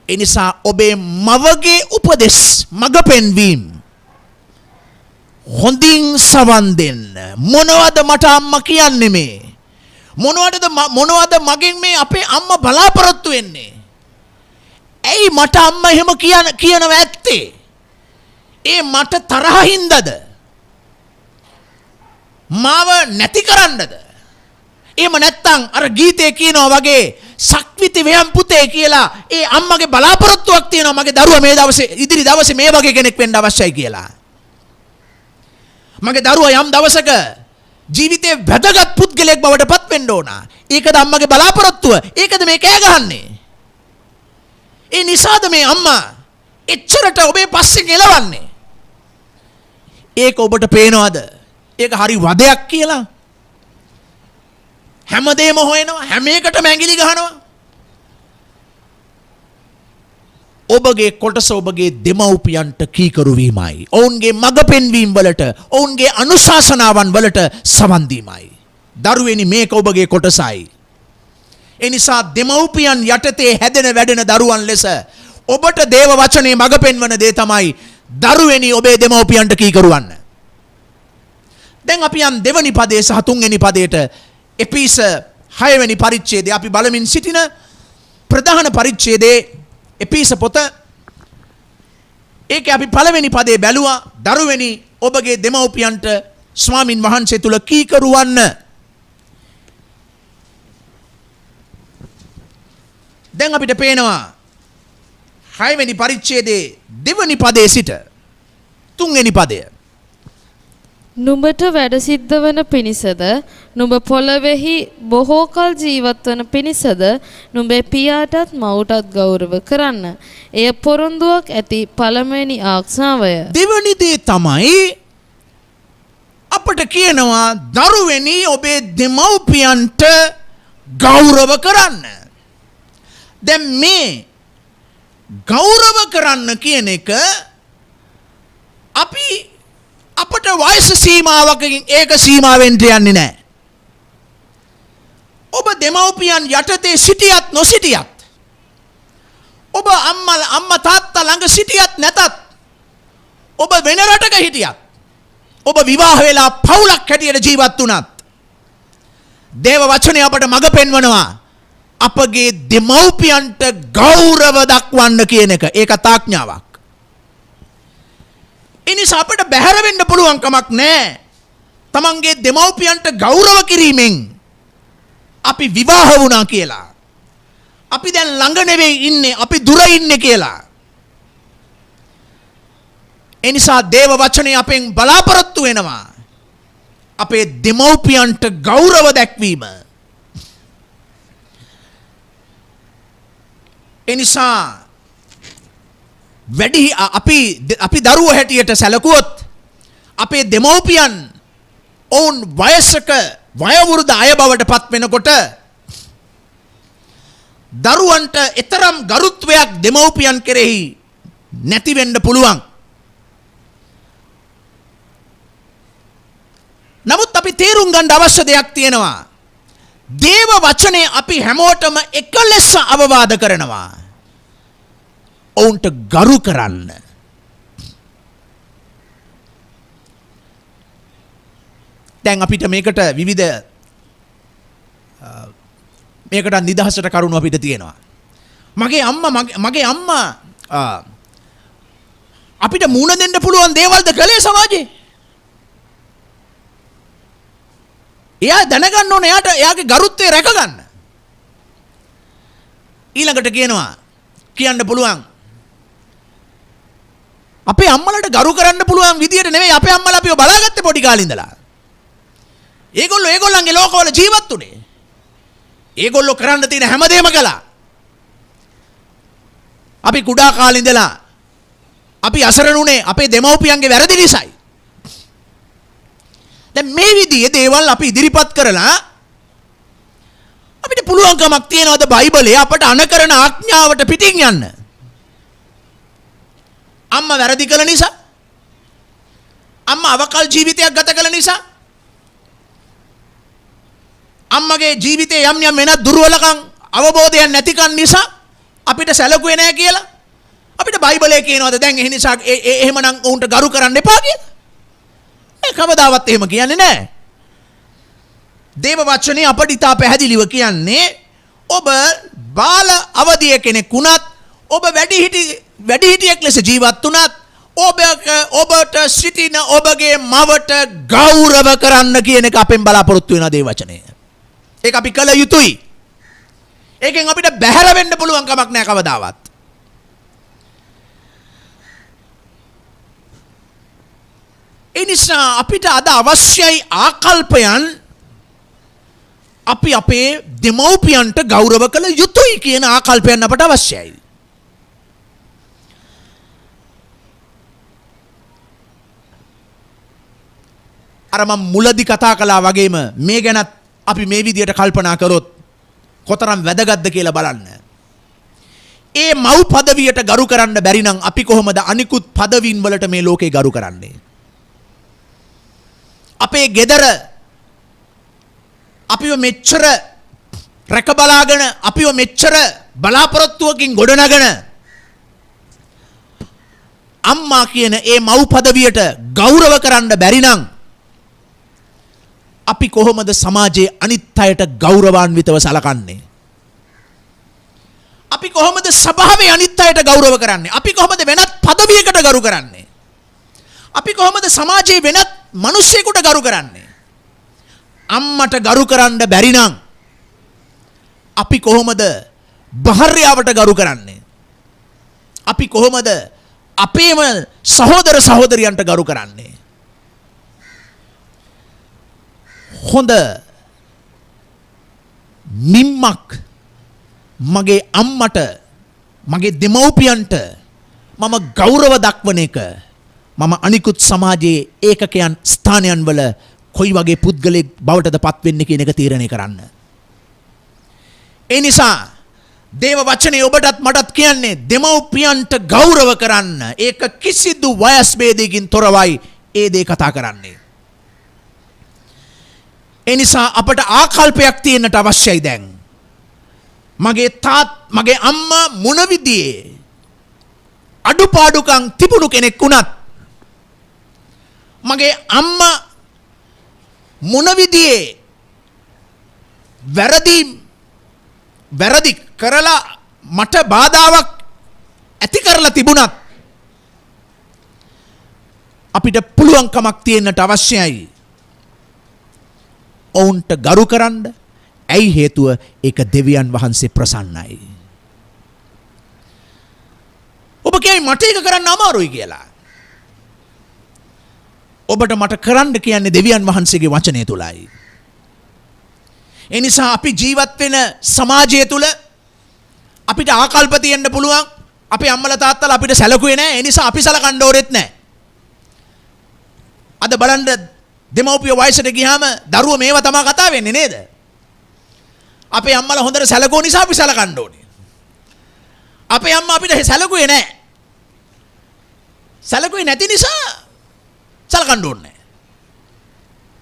ඒ නිසා ඔබේ මවගේ උපදෙස් මඟ පෙන්වීම හොඳින් සවන් දෙන්න. මොනවද මට අම්මා කියන්නේ මේ? මොනවද මගෙන් මේ අපේ අම්මා බලාපොරොත්තු වෙන්නේ? ඇයි මට අම්මා එහෙම කියනවා ඇත්තේ? ඒ මට තරහ හින්දාද? මාව නැති කරන්නද? එහෙම නැත්තම් අර ගීතේ කියනවා වගේ සක්විති වයන් පුතේ කියලා ඒ අම්මගේ බලාපොරොත්තුවක් තියෙනවා මගේ දරුවා මේ දවසේ ඉදිරි දවසේ මේ වගේ කෙනෙක් වෙන්න අවශ්‍යයි කියලා. මගේ දරුවා යම් දවසක ජීවිතේ වැදගත් පුද්ගලයෙක් බවට පත් වෙන්න ඕන. ඒකද අම්මගේ බලාපොරොත්තුව. ඒකද මේ කෑ ගහන්නේ. ඒ නිසාද මේ අම්මා එච්චරට ඔබේ පස්සෙන් එලවන්නේ. ඒක ඔබට පේනවද? ඒක හරි වදයක් කියලා. හැමදේම හොයනවා, හැම එකටම ඇඟිලි ගහනවා. ඔබගේ කොටස ඔබගේ දෙමව්පියන්ට කීකරු වීමයි. ඔවුන්ගේ මඟ පෙන්වීම වලට, ඔවුන්ගේ අනුශාසනාවන් වලට සවන් දීමයි. දරුවෙනි මේක ඔබගේ කොටසයි. ඒ නිසා දෙමව්පියන් යටතේ හැදෙන වැඩෙන දරුවන් ලෙස ඔබට දේව වචනේ මඟ පෙන්වන දේ තමයි දරුවෙනි ඔබේ දෙමව්පියන්ට කීකරු වන්න. දැන් අපි යන් දෙවනි පදයේ සහ තුන්වෙනි පදයට එපිස 6 වෙනි පරිච්ඡේදය අපි බලමින් සිටින ප්‍රධාන පරිච්ඡේදයේ එපිස පොත. ඒකේ අපි පළවෙනි පදේ බැලුවා දරුවෙනි ඔබගේ දෙමව්පියන්ට ස්වාමින් වහන්සේ තුල කීකරු වන්න. දැන් අපිට පේනවා 6 වෙනි පරිච්ඡේදයේ දෙවනි පදයේ සිට තුන්වෙනි පදය. නුඹට වැඩ සිද්ධ වන පිණිසද නුඹ පොළොවේහි බොහෝ කල් ජීවත් වන පිණිසද නුඹේ පියාටත් මව්ටත් ගෞරව කරන්න. එය පොරොන්දුවක් ඇති පළමුවෙනි ආඥාවය. දෙවනි දේ තමයි අපට කියනවා දරුවෙනි ඔබේ දෙමව්පියන්ට ගෞරව කරන්න. දැන් මේ ගෞරව කරන්න කියන එක අපට වයස සීමාවකින් ඒක සීමා වෙන්න යන්නේ නැහැ. ඔබ දෙමව්පියන් යටතේ සිටියත් නොසිටියත්, ඔබ අම්මා තාත්තා ළඟ සිටියත් නැතත්, ඔබ වෙන රටක හිටියත්, ඔබ විවාහ වෙලා පවුලක් හැටියට ජීවත් වුණත් දේව වචනය අපට මඟ පෙන්වනවා අපගේ දෙමව්පියන්ට ගෞරව දක්වන්න කියන එක. ඒක තාඥාවක්. ඒ නිසා අපට බැහැර වෙන්න පුළුවන් කමක් නැහැ. තමන්ගේ දෙමව්පියන්ට ගෞරව කිරීමෙන් අපි විවාහ වුණා කියලා. අපි දැන් ළඟ නෙවෙයි ඉන්නේ, අපි දුර ඉන්නේ කියලා. ඒ නිසා දේව වචනේ අපෙන් බලාපොරොත්තු වෙනවා අපේ දෙමව්පියන්ට ගෞරව දැක්වීම. ඒ නිසා වැඩි අපි දරුවෝ හැටියට සැලකුවොත් අපේ දෙමව්පියන් ඔවුන් වයසක වයෝවෘද්ධ අය බවට පත් වෙනකොට දරුවන්ට එතරම් ගරුත්වයක් දෙමව්පියන් කෙරෙහි නැති වෙන්න පුළුවන්. නමුත් අපි තේරුම් ගන්න අවශ්‍ය දෙයක් තියෙනවා. දේව වචනේ අපි හැමෝටම එක ලෙස අවවාද කරනවා. ඔවුන්ට ගරු කරන්න. දැන් අපිට මේකට විවිධ මේකට නිදහසට කරුණු අපිට තියෙනවා. මගේ අම්මා අපිට මුණ දෙන්න පුළුවන් දේවල්ද කළේ සමාජයේ? එයා දැනගන්න ඕනේ එයාගේ ගරුත්වය රැකගන්න. ඊළඟට කියන්න පුළුවන් අපේ අම්මලට ගරු කරන්න පුළුවන් විදියට නෙවෙයි අපේ අම්මලා අපිව බලාගත්තේ පොඩි කාලේ ඉඳලා. ඒගොල්ලන්ගේ ලෝකවල ජීවත් වුණේ. ඒගොල්ලෝ කරන්න තියෙන හැමදේම කළා. අපි කුඩා කාලේ ඉඳලා අපි අසරණුනේ අපේ දෙමව්පියන්ගේ වැරදි නිසායි. දැන් මේ විදිහේ දේවල් අපි ඉදිරිපත් කරලා අපිට පුළුවන්කමක් තියනවාද බයිබලයේ අපට අනකරන ආඥාවට පිටින් යන්න? අම්මා වැරදි කළ නිසා, අම්මා අවකල් ජීවිතයක් ගත කළ නිසා, අම්මගේ ජීවිතයේ යම් වෙනත් දුර්වලකම් අවබෝධයක් නැතිකම් නිසා අපිට සැලකුවේ නැහැ කියලා අපිට බයිබලයේ කියනවාද දැන් ඒ නිසා එහෙමනම් උන්ට ගරු කරන්න එපා කියලා? ඒ කවදාවත් එහෙම කියන්නේ නැහැ. දේව වචනේ අපිට ඉතා පැහැදිලිව කියන්නේ ඔබ බාල අවදිය කෙනෙක් වුණත්, ඔබ වැඩිහිටියෙක් ලෙස ජීවත් වුණත්, ඔබට සිටින ඔබගේ මවට ගෞරව කරන්න කියන එක අපෙන් බලාපොරොත්තු වෙන දේව වචනේ. ඒක අපි කළ යුතුයි. ඒකෙන් අපිට බැහැර වෙන්න පුළුවන් කමක් නැහැ කවදාවත්. ඒ නිසා අපිට අද අවශ්‍යයි ආකල්පයන් අපි අපේ දෙමව්පියන්ට ගෞරව කළ යුතුයි කියන ආකල්පයන් අපට අවශ්‍යයි. අර මම මුලදී කතා කළා වගේම මේ ගැනත් අපි මේ විදියට කල්පනා කරොත් කොතරම් වැදගත්ද කියලා බලන්න. ඒ මව් පදවියට ගරු කරන්න බැරි නම් අපි කොහොමද අනිකුත් පදවින් වලට මේ ලෝකේ ගරු කරන්නේ? අපේ ගෙදර අපිව මෙච්චර රැක බලාගෙන අපිව මෙච්චර බලාපොරොත්තුවකින් ගොඩනගන අම්මා කියන ඒ මව් පදවියට ගෞරව කරන්න බැරි නම් අපි කොහොමද සමාජයේ අනිත් අයට ගෞරවාන්විතව සලකන්නේ? අපි කොහොමද සභාවේ අනිත් අයට ගෞරව කරන්නේ? අපි කොහොමද වෙනත් පදවියකට ගරු කරන්නේ? අපි කොහොමද සමාජයේ වෙනත් මිනිස්සෙකුට ගරු කරන්නේ? අම්මට ගරු කරන්න බැරි නම් අපි කොහොමද භාර්යාවට ගරු කරන්නේ? අපි කොහොමද අපේම සහෝදර සහෝදරියන්ට ගරු කරන්නේ? හොඳ මිම්මක් මගේ අම්මට මගේ දෙමව්පියන්ට මම ගෞරව දක්වන එක මම අනිකුත් සමාජයේ ඒකකයන් ස්ථානයන් වල කොයි වගේ පුද්ගලෙක් බවටද පත් වෙන්නේ කියන එක තීරණය කරන්න. ඒ නිසා දේව වචනේ ඔබටත් මටත් කියන්නේ දෙමව්පියන්ට ගෞරව කරන්න. ඒක කිසිදු වයස් ભેදයකින් තොරවයි ඒ දේ කතා කරන්නේ. ඒ නිසා අපට ආකල්පයක් තියෙන්නට අවශ්‍යයි දැන්. මගේ අම්මා මොන විදිහේ අඩුපාඩුකම් තිබුණු කෙනෙක් වුණත් මගේ අම්මා මොන විදිහේ වැරදි කරලා මට බාධාවක් ඇති කරලා තිබුණත් අපිට පුළුවන්කමක් තියෙන්නට අවශ්‍යයි ඔවුන්ට ගරු කරන්න. ඇයි හේතුව ඒක දෙවියන් වහන්සේ ප්‍රසන්නයි. ඔබ කියයි මට ඒක කරන්න අමාරුයි කියලා. ඔබට මට කරන්න කියන්නේ දෙවියන් වහන්සේගේ වචනය තුලයි. ඒ නිසා අපි ජීවත් වෙන සමාජය තුල අපිට ආකල්ප තියෙන්න පුළුවන්. අපේ අම්මලා තාත්තලා අපිට සැලකුවේ නැහැ. ඒ නිසා අපි සලකන්න ඕනෙත් නැහැ. අද බලන්න දෙමව්පිය වයසට ගියාම දරුවෝ මේවා තමයි කතා වෙන්නේ නේද? අපේ අම්මලා හොඳට සැලකුව නිසා අපි සලකන්න ඕනේ. අපේ අම්මා අපිට සැලකුවේ නැහැ. සැලකුවේ නැති නිසා සලකන්න ඕනේ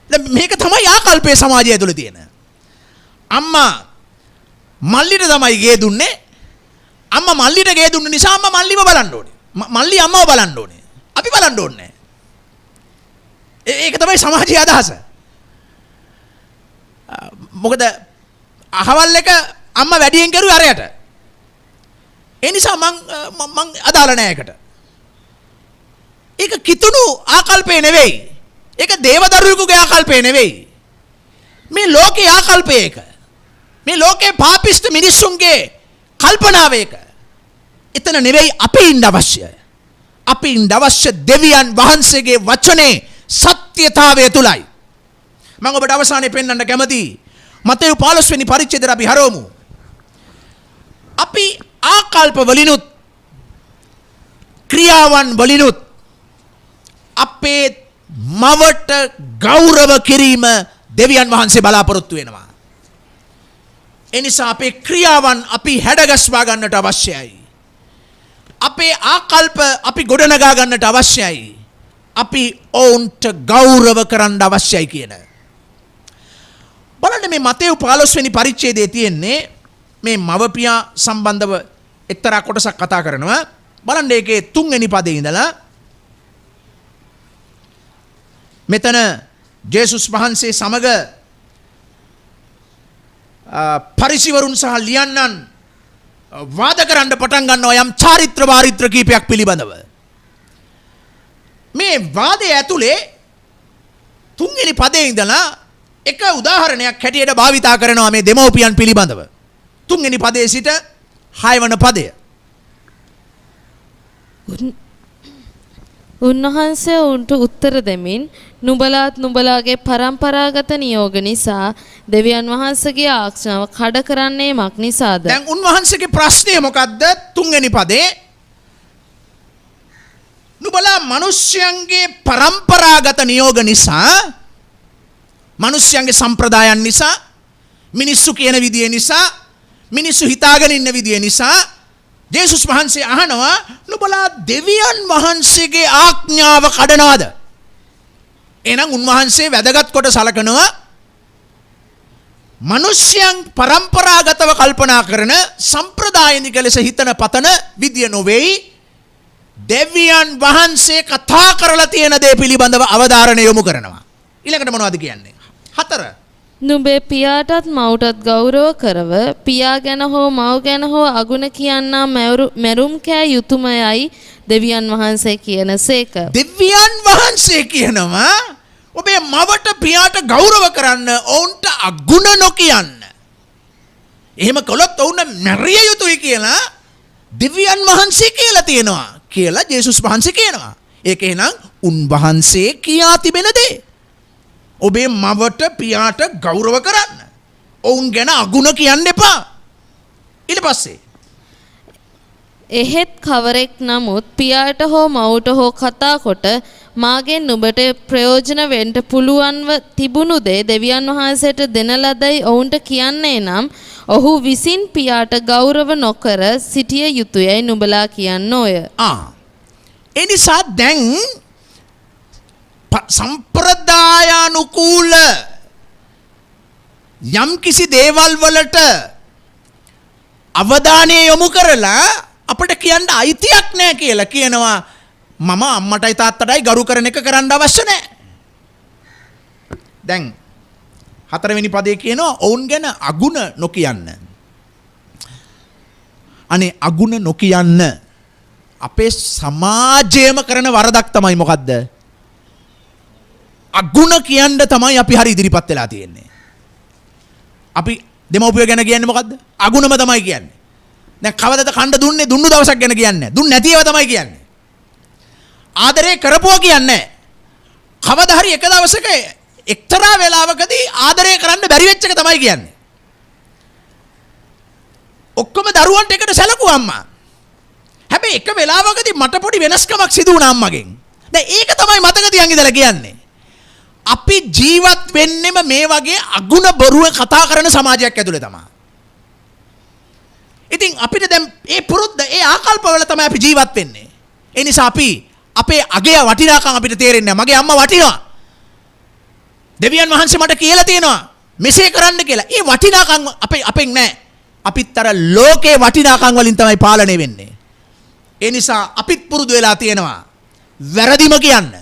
නැහැ. මේක තමයි ආකල්පයේ සමාජය තුළ තියෙන. අම්මා මල්ලිට තමයි ගේ දුන්නේ. අම්මා මල්ලිට ගේ දුන්න නිසා අම්මා මල්ලිව බලන්න ඕනේ. මල්ලි අම්මව බලන්න ඕනේ. අපි බලන්න ඕනේ. ඒක තමයි සමාජයේ අදහස. මොකද අහවල් එක අම්මා වැඩියෙන් කරුවේ අරයට. ඒ නිසා මං අදාළ නැහැ ඒකට. ඒක කිතුණු ආකල්පේ නෙවෙයි. ඒක දේවදරුවෙකුගේ ආකල්පේ නෙවෙයි. මේ ලෝකේ ආකල්පේ ඒක. මේ ලෝකේ පාපිෂ්ඨ මිනිස්සුන්ගේ කල්පනාව ඒක. එතන නෙවෙයි අපි ඉන්න අවශ්‍යයි. අපි ඉන්න අවශ්‍ය දෙවියන් වහන්සේගේ වචනේ සත්‍යතාවය තුලයි. මම ඔබට අවසානයේ පෙන්වන්න කැමතියි. මතෙව් 15 වෙනි පරිච්ඡේදයට අපි හරවමු. අපි ආකල්ප වලිනුත් ක්‍රියාවන් වලිනුත් අපේ මවට ගෞරව කිරීම දෙවියන් වහන්සේ බලාපොරොත්තු වෙනවා. ඒ නිසා අපේ ක්‍රියාවන් අපි හැඩගස්වා ගන්නට අවශ්‍යයි. අපේ ආකල්ප අපි ගොඩනගා ගන්නට අවශ්‍යයි. අපි ඔවුන්ට ගෞරව කරන්න අවශ්‍යයි කියන. බලන්න මේ මතෙව් 15 වෙනි පරිච්ඡේදයේ තියෙන්නේ මේ මව්පියා සම්බන්ධව එක්තරා කොටසක් කතා කරනවා. බලන්න ඒකේ 3 වෙනි පදේ ඉඳලා මෙතන ජේසුස් වහන්සේ සමග පරිසිවරුන් සහ ලියන්නන් වාද කරන්න පටන් ගන්නවා යම් චාරිත්‍ර වාරිත්‍ර කීපයක් පිළිබඳව. මේ වාදයේ ඇතුලේ 3 වෙනි පදේ ඉඳලා එක උදාහරණයක් හැටියට භාවිතා කරනවා මේ දෙමව්පියන් පිළිබඳව. 3 වෙනි පදයේ සිට 6 වන පදය. උන්වහන්සේ උන්ට උත්තර දෙමින් නුඹලාත් නුඹලාගේ පරම්පරාගත නියෝග නිසා දෙවියන් වහන්සේගේ ආඥාව කඩ කරන්නේමක් නිසාද? දැන් උන්වහන්සේගේ ප්‍රශ්නය මොකද්ද? 3 වෙනි පදේ නුඹලා මිනිස්යන්ගේ පරම්පරාගත නියෝග නිසා මිනිස්යන්ගේ සම්ප්‍රදායන් නිසා මිනිස්සු කියන විදිය නිසා මිනිස්සු හිතාගෙන ඉන්න විදිය නිසා ජේසුස් වහන්සේ අහනවා නුඹලා දෙවියන් වහන්සේගේ ආඥාව කඩනවාද? එහෙනම් උන්වහන්සේ වැදගත් කොට සලකනවා මිනිස්යන් පරම්පරාගතව කල්පනා කරන සම්ප්‍රදායික ලෙස හිතන පතන විදිය නොවේයි දෙවියන් වහන්සේ කතා කරලා තියෙන දේ පිළිබඳව අවධාරණය යොමු කරනවා. ඊළඟට මොනවද කියන්නේ? 4 නුඹේ පියාටත් මව්ටත් ගෞරව කරව පියා ගැන හෝ මව් ගැන හෝ අගුණ කියන්නා මැරුම් කෑ යුතුයමයි දෙවියන් වහන්සේ කියනසේක. දෙවියන් වහන්සේ කියනවා ඔබේ මවට පියාට ගෞරව කරන්න ඔවුන්ට අගුණ නොකියන්න. එහෙම කළොත් ඔවුන් මැරිය යුතුයි කියලා දෙවියන් වහන්සේ කියලා තියෙනවා කියලා ජේසුස් වහන්සේ කියනවා. ඒක එහෙනම් උන්වහන්සේ කියා තිබෙන දේ. ඔබේ මවට පියාට ගෞරව කරන්න. ඔවුන් ගැන අගුණ කියන්න එපා. ඊට පස්සේ එහෙත් කවරෙක් නමුත් පියාට හෝ මව්ට හෝ කතා කොට මාගෙන් නුඹට ප්‍රයෝජන වෙන්න පුළුවන්ව තිබුණු දේ දෙවියන් වහන්සේට දෙන ලදයි ඔවුන්ට කියන්නේ නම් ඔහු විසින් පියාට ගෞරව නොකර සිටිය යුතුයයි නුඹලා කියන්නෝය. ඒ නිසා දැන් සම්ප්‍රදායානුකූල යම් කිසි දේවල් වලට අවධානය යොමු කරලා අපිට කියන්න අයිතියක් නැහැ කියලා කියනවා. මම අම්මටයි තාත්තටයි ගරු කරන එක කරන්න අවශ්‍ය නැහැ. දැන් හතරවෙනි පදේ කියනවා ඔවුන් ගැන අගුණ නොකියන්න. අනේ අගුණ නොකියන්න අපේ සමාජයේම කරන වරදක් තමයි මොකද්ද? අගුණ කියන්න තමයි අපි හරි ඉදිරිපත් වෙලා තියෙන්නේ. අපි දෙමව්පියෝ ගැන කියන්නේ මොකද්ද? අගුණම තමයි කියන්නේ. දැන් කවදද කණ්ඩ දුන්නේ? දුන්නු දවසක් ගැන කියන්නේ. දුන්නේ නැති ඒවා තමයි කියන්නේ. ආදරේ කරපුවා කියන්නේ. කවදා හරි එක දවසක එක්තරා වෙලාවකදී ආදරය කරන්න බැරි වෙච්ච එක තමයි කියන්නේ. ඔක්කොම දරුවන්ට එකට සැලකුවා අම්මා. හැබැයි එක වෙලාවකදී මට පොඩි වෙනස්කමක් සිදු වුණා අම්මගෙන්. දැන් ඒක තමයි මතක තියන් ඉඳලා කියන්නේ. අපි ජීවත් වෙන්නෙම මේ වගේ අගුණ බොරුව කතා කරන සමාජයක් ඇතුලේ තමයි. ඉතින් අපිට දැන් ඒ පුරුද්ද ඒ ආකල්පවල තමයි අපි ජීවත් වෙන්නේ. ඒ නිසා අපි අපේ අගය වටිනාකම් අපිට තේරෙන්නේ නැහැ. මගේ අම්මා වටිනවා. දෙවියන් වහන්සේ මට කියලා තියෙනවා මෙසේ කරන්න කියලා. ඒ වටිනාකම් අපෙන් නැහැ. අපිත්තර ලෝකේ වටිනාකම් වලින් තමයි පාලනය වෙන්නේ. ඒ නිසා අපිත් පුරුදු වෙලා තියෙනවා වැරදිම කියන්න.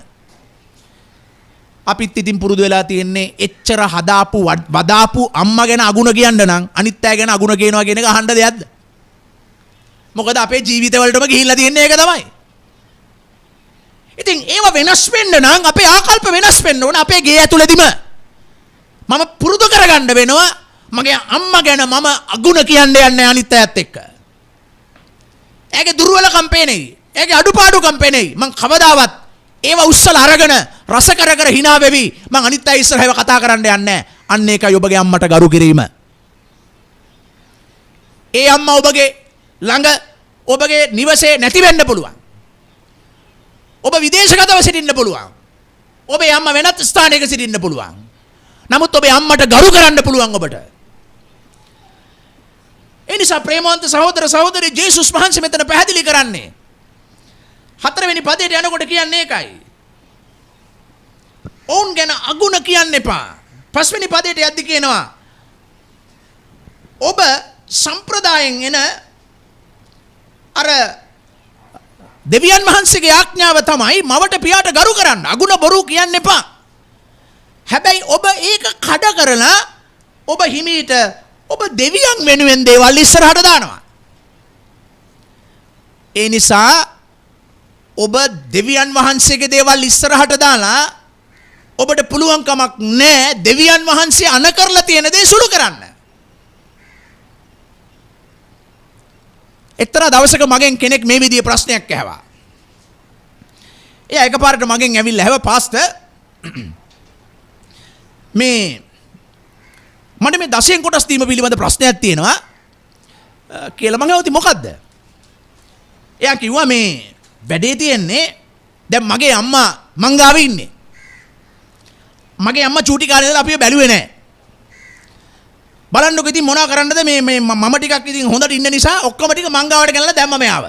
අපිත් ඉතින් පුරුදු වෙලා තියෙන්නේ එච්චර හදාපු වදාපු අම්මා ගැන අගුණ කියන්න නම් අනිත් අය ගැන අගුණ කියනවා කියන එක අහන්න දෙයක්ද? මොකද අපේ ජීවිතවලටම ගිහිල්ලා තියෙන්නේ ඒක තමයි. ඉතින් ඒව වෙනස් වෙන්න නම් අපේ ආකල්ප වෙනස් වෙන්න ඕන අපේ ගේ ඇතුළේදීම. මම පුරුදු කරගන්න වෙනවා මගේ අම්මා ගැන මම අගුණ කියන්න යන්නේ අනිත් අයත් එක්ක. ඒකේ දුර්වලකම් පේන්නේ. ඒකේ අඩුපාඩුකම් පේන්නේ. මං කවදාවත් ඒව උස්සලා අරගෙන රස කර කර hina වෙවි මං අනිත් අය ඉස්සරහව කතා කරන්න යන්නේ නැහැ. අන්න ඒකයි ඔබගේ අම්මට ගරු කිරීම. ඒ අම්මා ඔබගේ ළඟ ඔබගේ නිවසේ නැති වෙන්න පුළුවන්. ඔබ විදේශගතව සිටින්න පුළුවන්. ඔබේ අම්මා වෙනත් ස්ථානයක සිටින්න පුළුවන්. නමුත් ඔබේ අම්මට ගරු කරන්න පුළුවන් ඔබට. ඒ නිසා ප්‍රේමවන්ත සහෝදර සහෝදරී ජේසුස් වහන්සේ මෙතන පැහැදිලි කරන්නේ හතරවෙනි පදයට යනකොට කියන්නේ ඒකයි. ඔවුන් ගැන අගුණ කියන්න එපා. පස්වෙනි පදයට යද්දි කියනවා ඔබ සම්ප්‍රදායෙන් එන අර දෙවියන් වහන්සේගේ ආඥාව තමයි මවට පියාට ගරු කරන්න. අගුණ බොරු කියන්න එපා. හැබැයි ඔබ ඒක කඩ කරලා ඔබ හිමීට ඔබ දෙවියන් වෙනුවෙන් දේවල් ඉස්සරහට දානවා. ඒ නිසා ඔබ දෙවියන් වහන්සේගේ දේවල් ඉස්සරහට දාලා ඔබට පුළුවන් කමක් නැහැ දෙවියන් වහන්සේ අන කරලා තියෙන දේ සුළු කරන්න. එක්තරා දවසක මගෙන් කෙනෙක් මේ විදිහේ ප්‍රශ්නයක් ඇහුවා. එයා එකපාරට මගෙන් ඇවිල්ලා ඇහුවා පාස්ටර් මේ මට මේ දසයෙන් කොටස් දීම පිළිබඳ ප්‍රශ්නයක් තියෙනවා කියලා මම හිතුවා මොකද්ද? එයා කිව්වා මේ වැඩේ තියෙන්නේ දැන් මගේ අම්මා මං ගාව ඉන්නේ. මගේ අම්මා චූටි කාලේ ඉඳලා අපිව බැලුවේ නැහැ. බලන්නකො ඉතින් මොනවා කරන්නද මේ මම ටිකක් ඉතින් හොඳට ඉන්න නිසා ඔක්කොම ටික මං ගාවට ගෙනල්ලා දැම්මම යාව.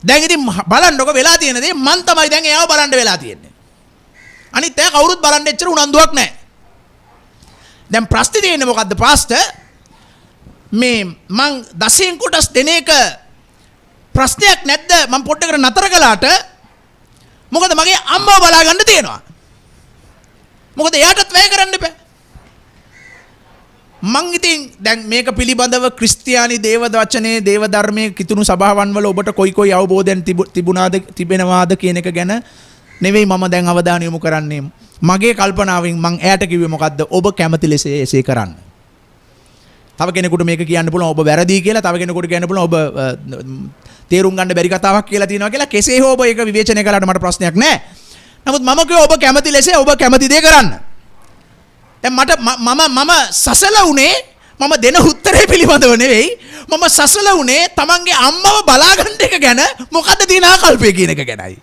දැන් ඉතින් බලන්නකො වෙලා තියෙන දේ මං තමයි දැන් එයාව බලන්න වෙලා තියෙන්නේ. අනිත් අය කවුරුත් බලන්න එච්චර උනන්දුවක් නැහැ. දැන් ප්‍රශ්නේ තියෙන්නේ මොකද්ද පාස්ටර්? මේ මං දසයෙන් කොටස් දෙන එක ප්‍රශ්නයක් නැද්ද? මං පොඩ්ඩකට නතර කළාට මොකද මගේ අම්මව බලා ගන්න තියෙනවා. මොකද එයාටත් වැය කරන්න එපා. මං ඉතින් දැන් මේක පිළිබඳව ක්‍රිස්තියානි දේව වචනේ දේව ධර්මයේ කිතුණු සභාවන් වල ඔබට කොයි අවබෝධයන් තිබුණාද තිබෙනවාද කියන එක ගැන නෙවෙයි මම දැන් අවධානය යොමු කරන්නේ. මගේ කල්පනාවෙන් මං එයාට කිව්වේ මොකද්ද? ඔබ කැමති ලෙස එසේ කරන්න. තව කෙනෙකුට මේක කියන්න පුළුවන් ඔබ වැරදි කියලා, තව කෙනෙකුට කියන්න පුළුවන් ඔබ තේරුම් ගන්න බැරි කතාවක් කියලා තියෙනවා කියලා. කෙසේ හෝ ඔබ ඒක විවේචනය කළාට මට ප්‍රශ්නයක් නැහැ. නමුත් මම කිව්වා ඔබ කැමති ලෙස ඔබ කැමති දේ කරන්න. දැන් මට මම සසල උනේ මම දෙන උත්තරේ පිළිබඳව නෙවෙයි. මම සසල උනේ තමන්ගේ අම්මව බලා ගන්න එක ගැන මොකද්ද තියෙන ආකල්පය කියන එක ගැනයි.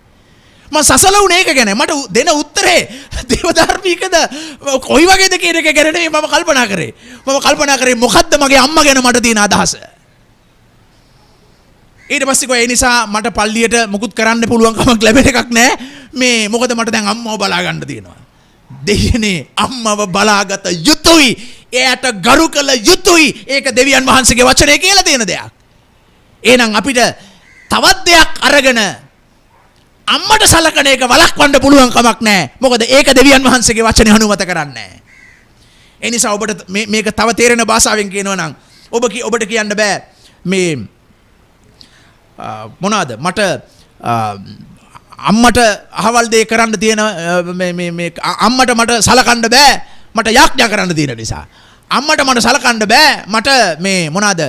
මම සසල උනේ ඒක ගැන. මට දෙන උත්තරේ දේවධර්මීකද කොයි වගේද කියන එක ගැන නෙවෙයි මම කල්පනා කරේ. මම කල්පනා කරේ මොකද්ද මගේ අම්මා ගැන මට තියෙන අදහස. ඊට පස්සේ කොහේ නිසා මට පල්ලියට මුකුත් කරන්න පුළුවන් කමක් ලැබෙන එකක් නැහැ. මේ මොකද මට දැන් අම්මව බලා ගන්න තියෙනවා. දෙයනේ අම්මව බලාගත යුතුයි. එයාට ගරු කළ යුතුයි. ඒක දෙවියන් වහන්සේගේ වචනේ කියලා තියෙන දෙයක්. එහෙනම් අපිට තවත් දෙයක් අරගෙන අම්මට සලකන එක වළක්වන්න පුළුවන් කමක් නැහැ. මොකද ඒක දෙවියන් වහන්සේගේ වචනේ අනුමත කරන්නේ නැහැ. ඒ නිසා ඔබට මේක තව තේරෙන භාෂාවෙන් කියනවා නම් ඔබට කියන්න බෑ මේ මොනවාද මට අම්මට අහවල් දේ කරන්න තියෙන මේ අම්මට මට සලකන්න බෑ මට යාඥා කරන්න තියෙන නිසා. අම්මට මට සලකන්න බෑ මට මේ මොනවාද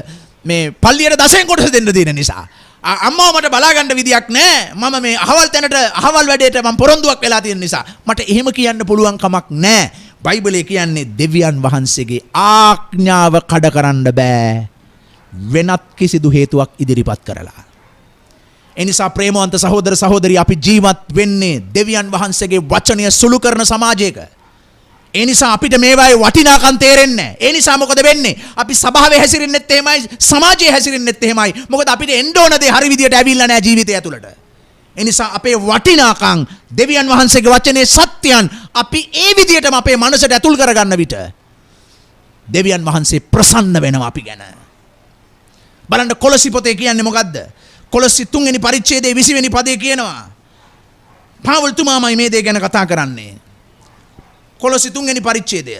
මේ පල්ලියට දසෙන් කොටස දෙන්න තියෙන නිසා. අම්මව මට බලා ගන්න විදියක් නැහැ. මම මේ අහවල් තැනට අහවල් වැඩේට මම පොරොන්දුවක් වෙලා තියෙන නිසා මට එහෙම කියන්න පුළුවන් කමක් නැහැ. බයිබලයේ කියන්නේ දෙවියන් වහන්සේගේ ආඥාව කඩ කරන්න බෑ වෙනත් කිසිදු හේතුවක් ඉදිරිපත් කරලා. එනිසා ප්‍රේමවන්ත සහෝදර සහෝදරි අපි ජීවත් වෙන්නේ දෙවියන් වහන්සේගේ වචනය සුළු කරන සමාජයක. ඒ නිසා අපිට මේවායේ වටිනාකම් තේරෙන්නේ නැහැ. ඒ නිසා මොකද වෙන්නේ? අපි සභාවේ හැසිරෙන්නෙත් එහෙමයි, සමාජයේ හැසිරෙන්නෙත් එහෙමයි. මොකද අපිට එන්න ඕන දේ හරි විදියට ඇවිල්ලා නැහැ ජීවිතය ඇතුළට. ඒ නිසා අපේ වටිනාකම් දෙවියන් වහන්සේගේ වචනේ සත්‍යයන් අපි ඒ විදියටම අපේ මනසට ඇතුල් කරගන්න විට දෙවියන් වහන්සේ ප්‍රසන්න වෙනවා අපි ගැන. බලන්න කොලොසි පොතේ කියන්නේ මොකද්ද? කොලොසි 3 වෙනි පරිච්ඡේදයේ 20 වෙනි පදේ කියනවා. පාවුල් තුමාමයි මේ දේ ගැන කතා කරන්නේ. කොලොසි 3 වෙනි පරිච්ඡේදය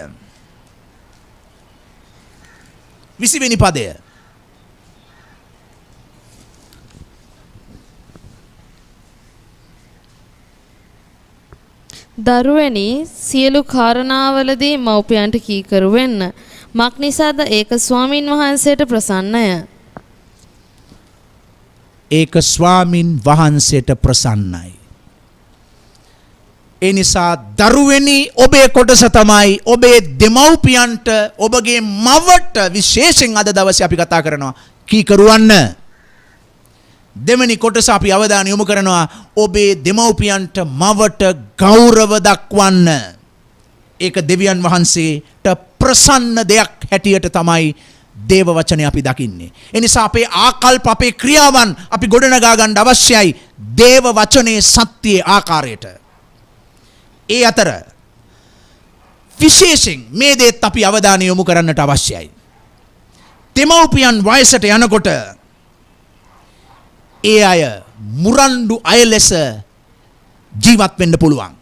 20 වෙනි පදය. දරුවනි සියලු කාරණාවලදී මව්පියන්ට කීකරු වෙන්න. මක් නිසාද ඒක ස්වාමින් වහන්සේට ප්‍රසන්නය. ඒක ස්වාමින් වහන්සේට ප්‍රසන්නයි. ඒ නිසා දරුවනි ඔබේ කොටස තමයි ඔබේ දෙමව්පියන්ට ඔබගේ මවට විශේෂයෙන් අද දවසේ අපි කතා කරනවා කීකරු වන්න. දෙවෙනි කොටස අපි අවධානය යොමු කරනවා ඔබේ දෙමව්පියන්ට මවට ගෞරව දක්වන්න. ඒක දෙවියන් වහන්සේට ප්‍රසන්න දෙයක් හැටියට තමයි දේව වචනේ අපි දකින්නේ. ඒ නිසා අපේ ආකල්ප අපේ ක්‍රියාවන් අපි ගොඩනගා ගන්න අවශ්‍යයි දේව වචනේ සත්‍යයේ ආකාරයට. ඒ අතර විශේෂයෙන් මේ දේත් අපි අවධානය යොමු කරන්නට අවශ්‍යයි. දෙමව්පියන් වයසට යනකොට ඒ අය මුරණ්ඩු අය ලෙස ජීවත් වෙන්න පුළුවන්.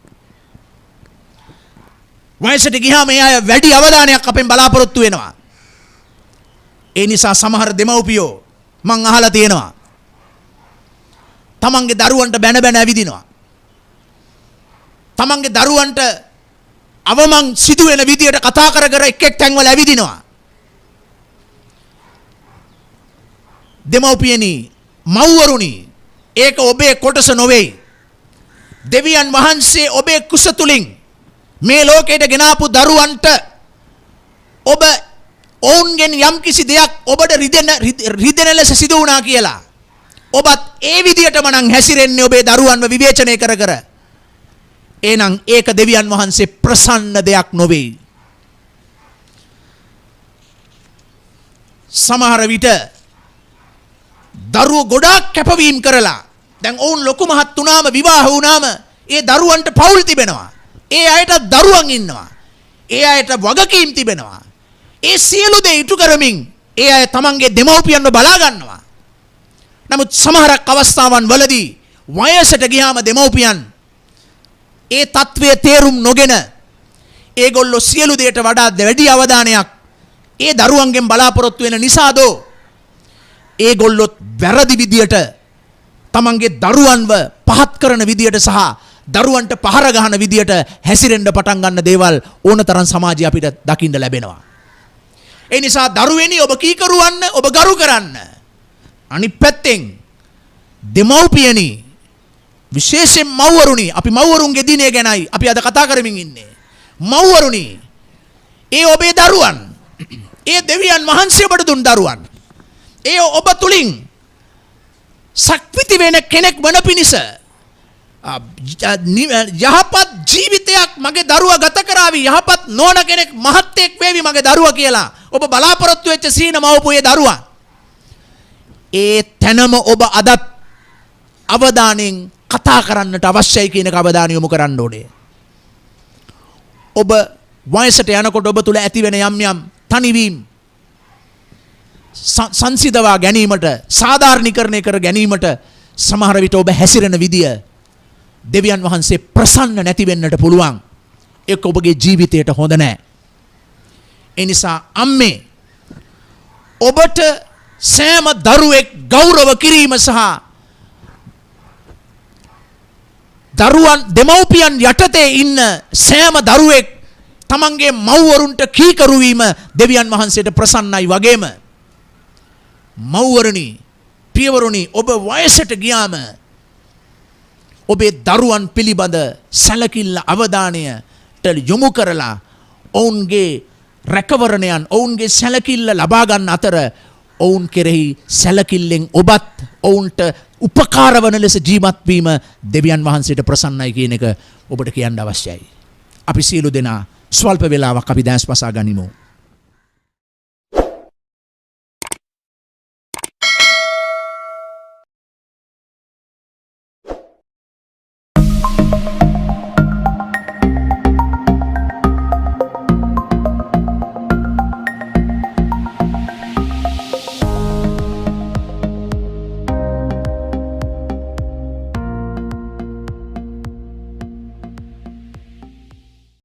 වයසට ගියාම ඒ අය වැඩි අවධානයක් අපෙන් බලාපොරොත්තු වෙනවා. ඒ නිසා සමහර දෙමව්පියෝ මං අහලා තියෙනවා තමන්ගේ දරුවන්ට බැන බැන ඇවිදිනවා. තමන්ගේ දරුවන්ට අවමං සිදුවෙන විදියට කතා කර කර එක් එක් තැන්වල ඇවිදිනවා. දෙමව්පියනි මව්වරුනි ඒක ඔබේ කොටස නොවේ. දෙවියන් වහන්සේ ඔබේ කුස තුලින් මේ ලෝකයට ගෙනාපු දරුවන්ට ඔබ ඔවුන්ගෙන් යම් කිසි දෙයක් ඔබට රිදෙන ලෙස සිදු වුණා කියලා ඔබත් ඒ විදියටම නම් හැසිරෙන්නේ ඔබේ දරුවන්ව විවේචනය කර කර. එහෙනම් ඒක දෙවියන් වහන්සේ ප්‍රසන්න දෙයක් නොවේ. සමහර විට දරුවෝ ගොඩාක් කැපවීම කරලා දැන් ඔවුන් ලොකු මහත් වුණාම විවාහ වුණාම ඒ දරුවන්ට පවුල් තිබෙනවා. ඒ අයට දරුවන් ඉන්නවා. ඒ අයට වගකීම් තිබෙනවා. ඒ සියලු දේ ඉටු කරමින් ඒ අය තමන්ගේ දෙමව්පියන්ව බලා ගන්නවා. නමුත් සමහරක් අවස්ථාවන් වලදී වයසට ගියාම දෙමව්පියන් ඒ තත්වයේ තේරුම් නොගෙන ඒගොල්ලෝ සියලු දේට වඩා වැඩි අවධානයක් ඒ දරුවන්ගෙන් බලාපොරොත්තු වෙන නිසාදෝ ඒගොල්ලොත් වැරදි විදියට තමන්ගේ දරුවන්ව පහත් කරන විදියට සහ දරුවන්ට පහර ගහන විදියට හැසිරෙන්න පටන් ගන්න දේවල් ඕනතරම් සමාජයේ අපිට දකින්න ලැබෙනවා. ඒ නිසා දරුවෙනි ඔබ කීකරු වන්න, ඔබ ගරු කරන්න. අනිත් පැත්තෙන් දෙමව්පියනි විශේෂයෙන් මව්වරුනි අපි මව්වරුන්ගේ දිනේ ගැනයි අපි අද කතා කරමින් ඉන්නේ. මව්වරුනි ඒ ඔබේ දරුවන් ඒ දෙවියන් වහන්සේ ඔබට දුන් දරුවන් ඒ ඔබ තුලින් සක්විති වෙන කෙනෙක් වන පිණිස යහපත් ජීවිතයක් මගේ දරුවා ගත කරાવી යහපත් නොවන කෙනෙක් මහත්යෙක් වේවි මගේ දරුවා කියලා ඔබ බලාපොරොත්තු වෙච්ච සීන මව්පුවේ දරුවා ඒ තැනම ඔබ අදත් අවධානයෙන් කතා කරන්නට අවශ්‍යයි කියන එක අවධානය යොමු කරන්න ඕනේ. ඔබ වයසට යනකොට ඔබ තුල ඇති වෙන යම් යම් තනිවීම සංසිඳවා ගැනීමට සාධාරණීකරණය කර ගැනීමට සමහර විට ඔබ හැසිරෙන විදිය දෙවියන් වහන්සේ ප්‍රසන්න නැති වෙන්නට පුළුවන්. ඒක ඔබගේ ජීවිතයට හොඳ නැහැ. ඒ නිසා අම්මේ ඔබට සෑම දරුවෙක් ගෞරව කිරීම සහ දරුවන් දෙමව්පියන් යටතේ ඉන්න සෑම දරුවෙක් තමන්ගේ මව්වරුන්ට කීකරු වීම දෙවියන් වහන්සේට ප්‍රසන්නයි වගේම මව්වරණි පියවරුනි ඔබ වයසට ගියාම ඔබේ දරුවන් පිළිබඳ සැලකිල්ල අවධානයට යොමු කරලා ඔවුන්ගේ රැකවරණයන් ඔවුන්ගේ සැලකිල්ල ලබා ගන්න අතර ඔවුන් කෙරෙහි සැලකිල්ලෙන් ඔබත් ඔවුන්ට උපකාර වන ලෙස ජීවත් වීම දෙවියන් වහන්සේට ප්‍රසන්නයි කියන එක ඔබට කියන්න අවශ්‍යයි. අපි සියලු දෙනා ස්වල්ප වේලාවක් අපි දැස් පසා ගනිමු.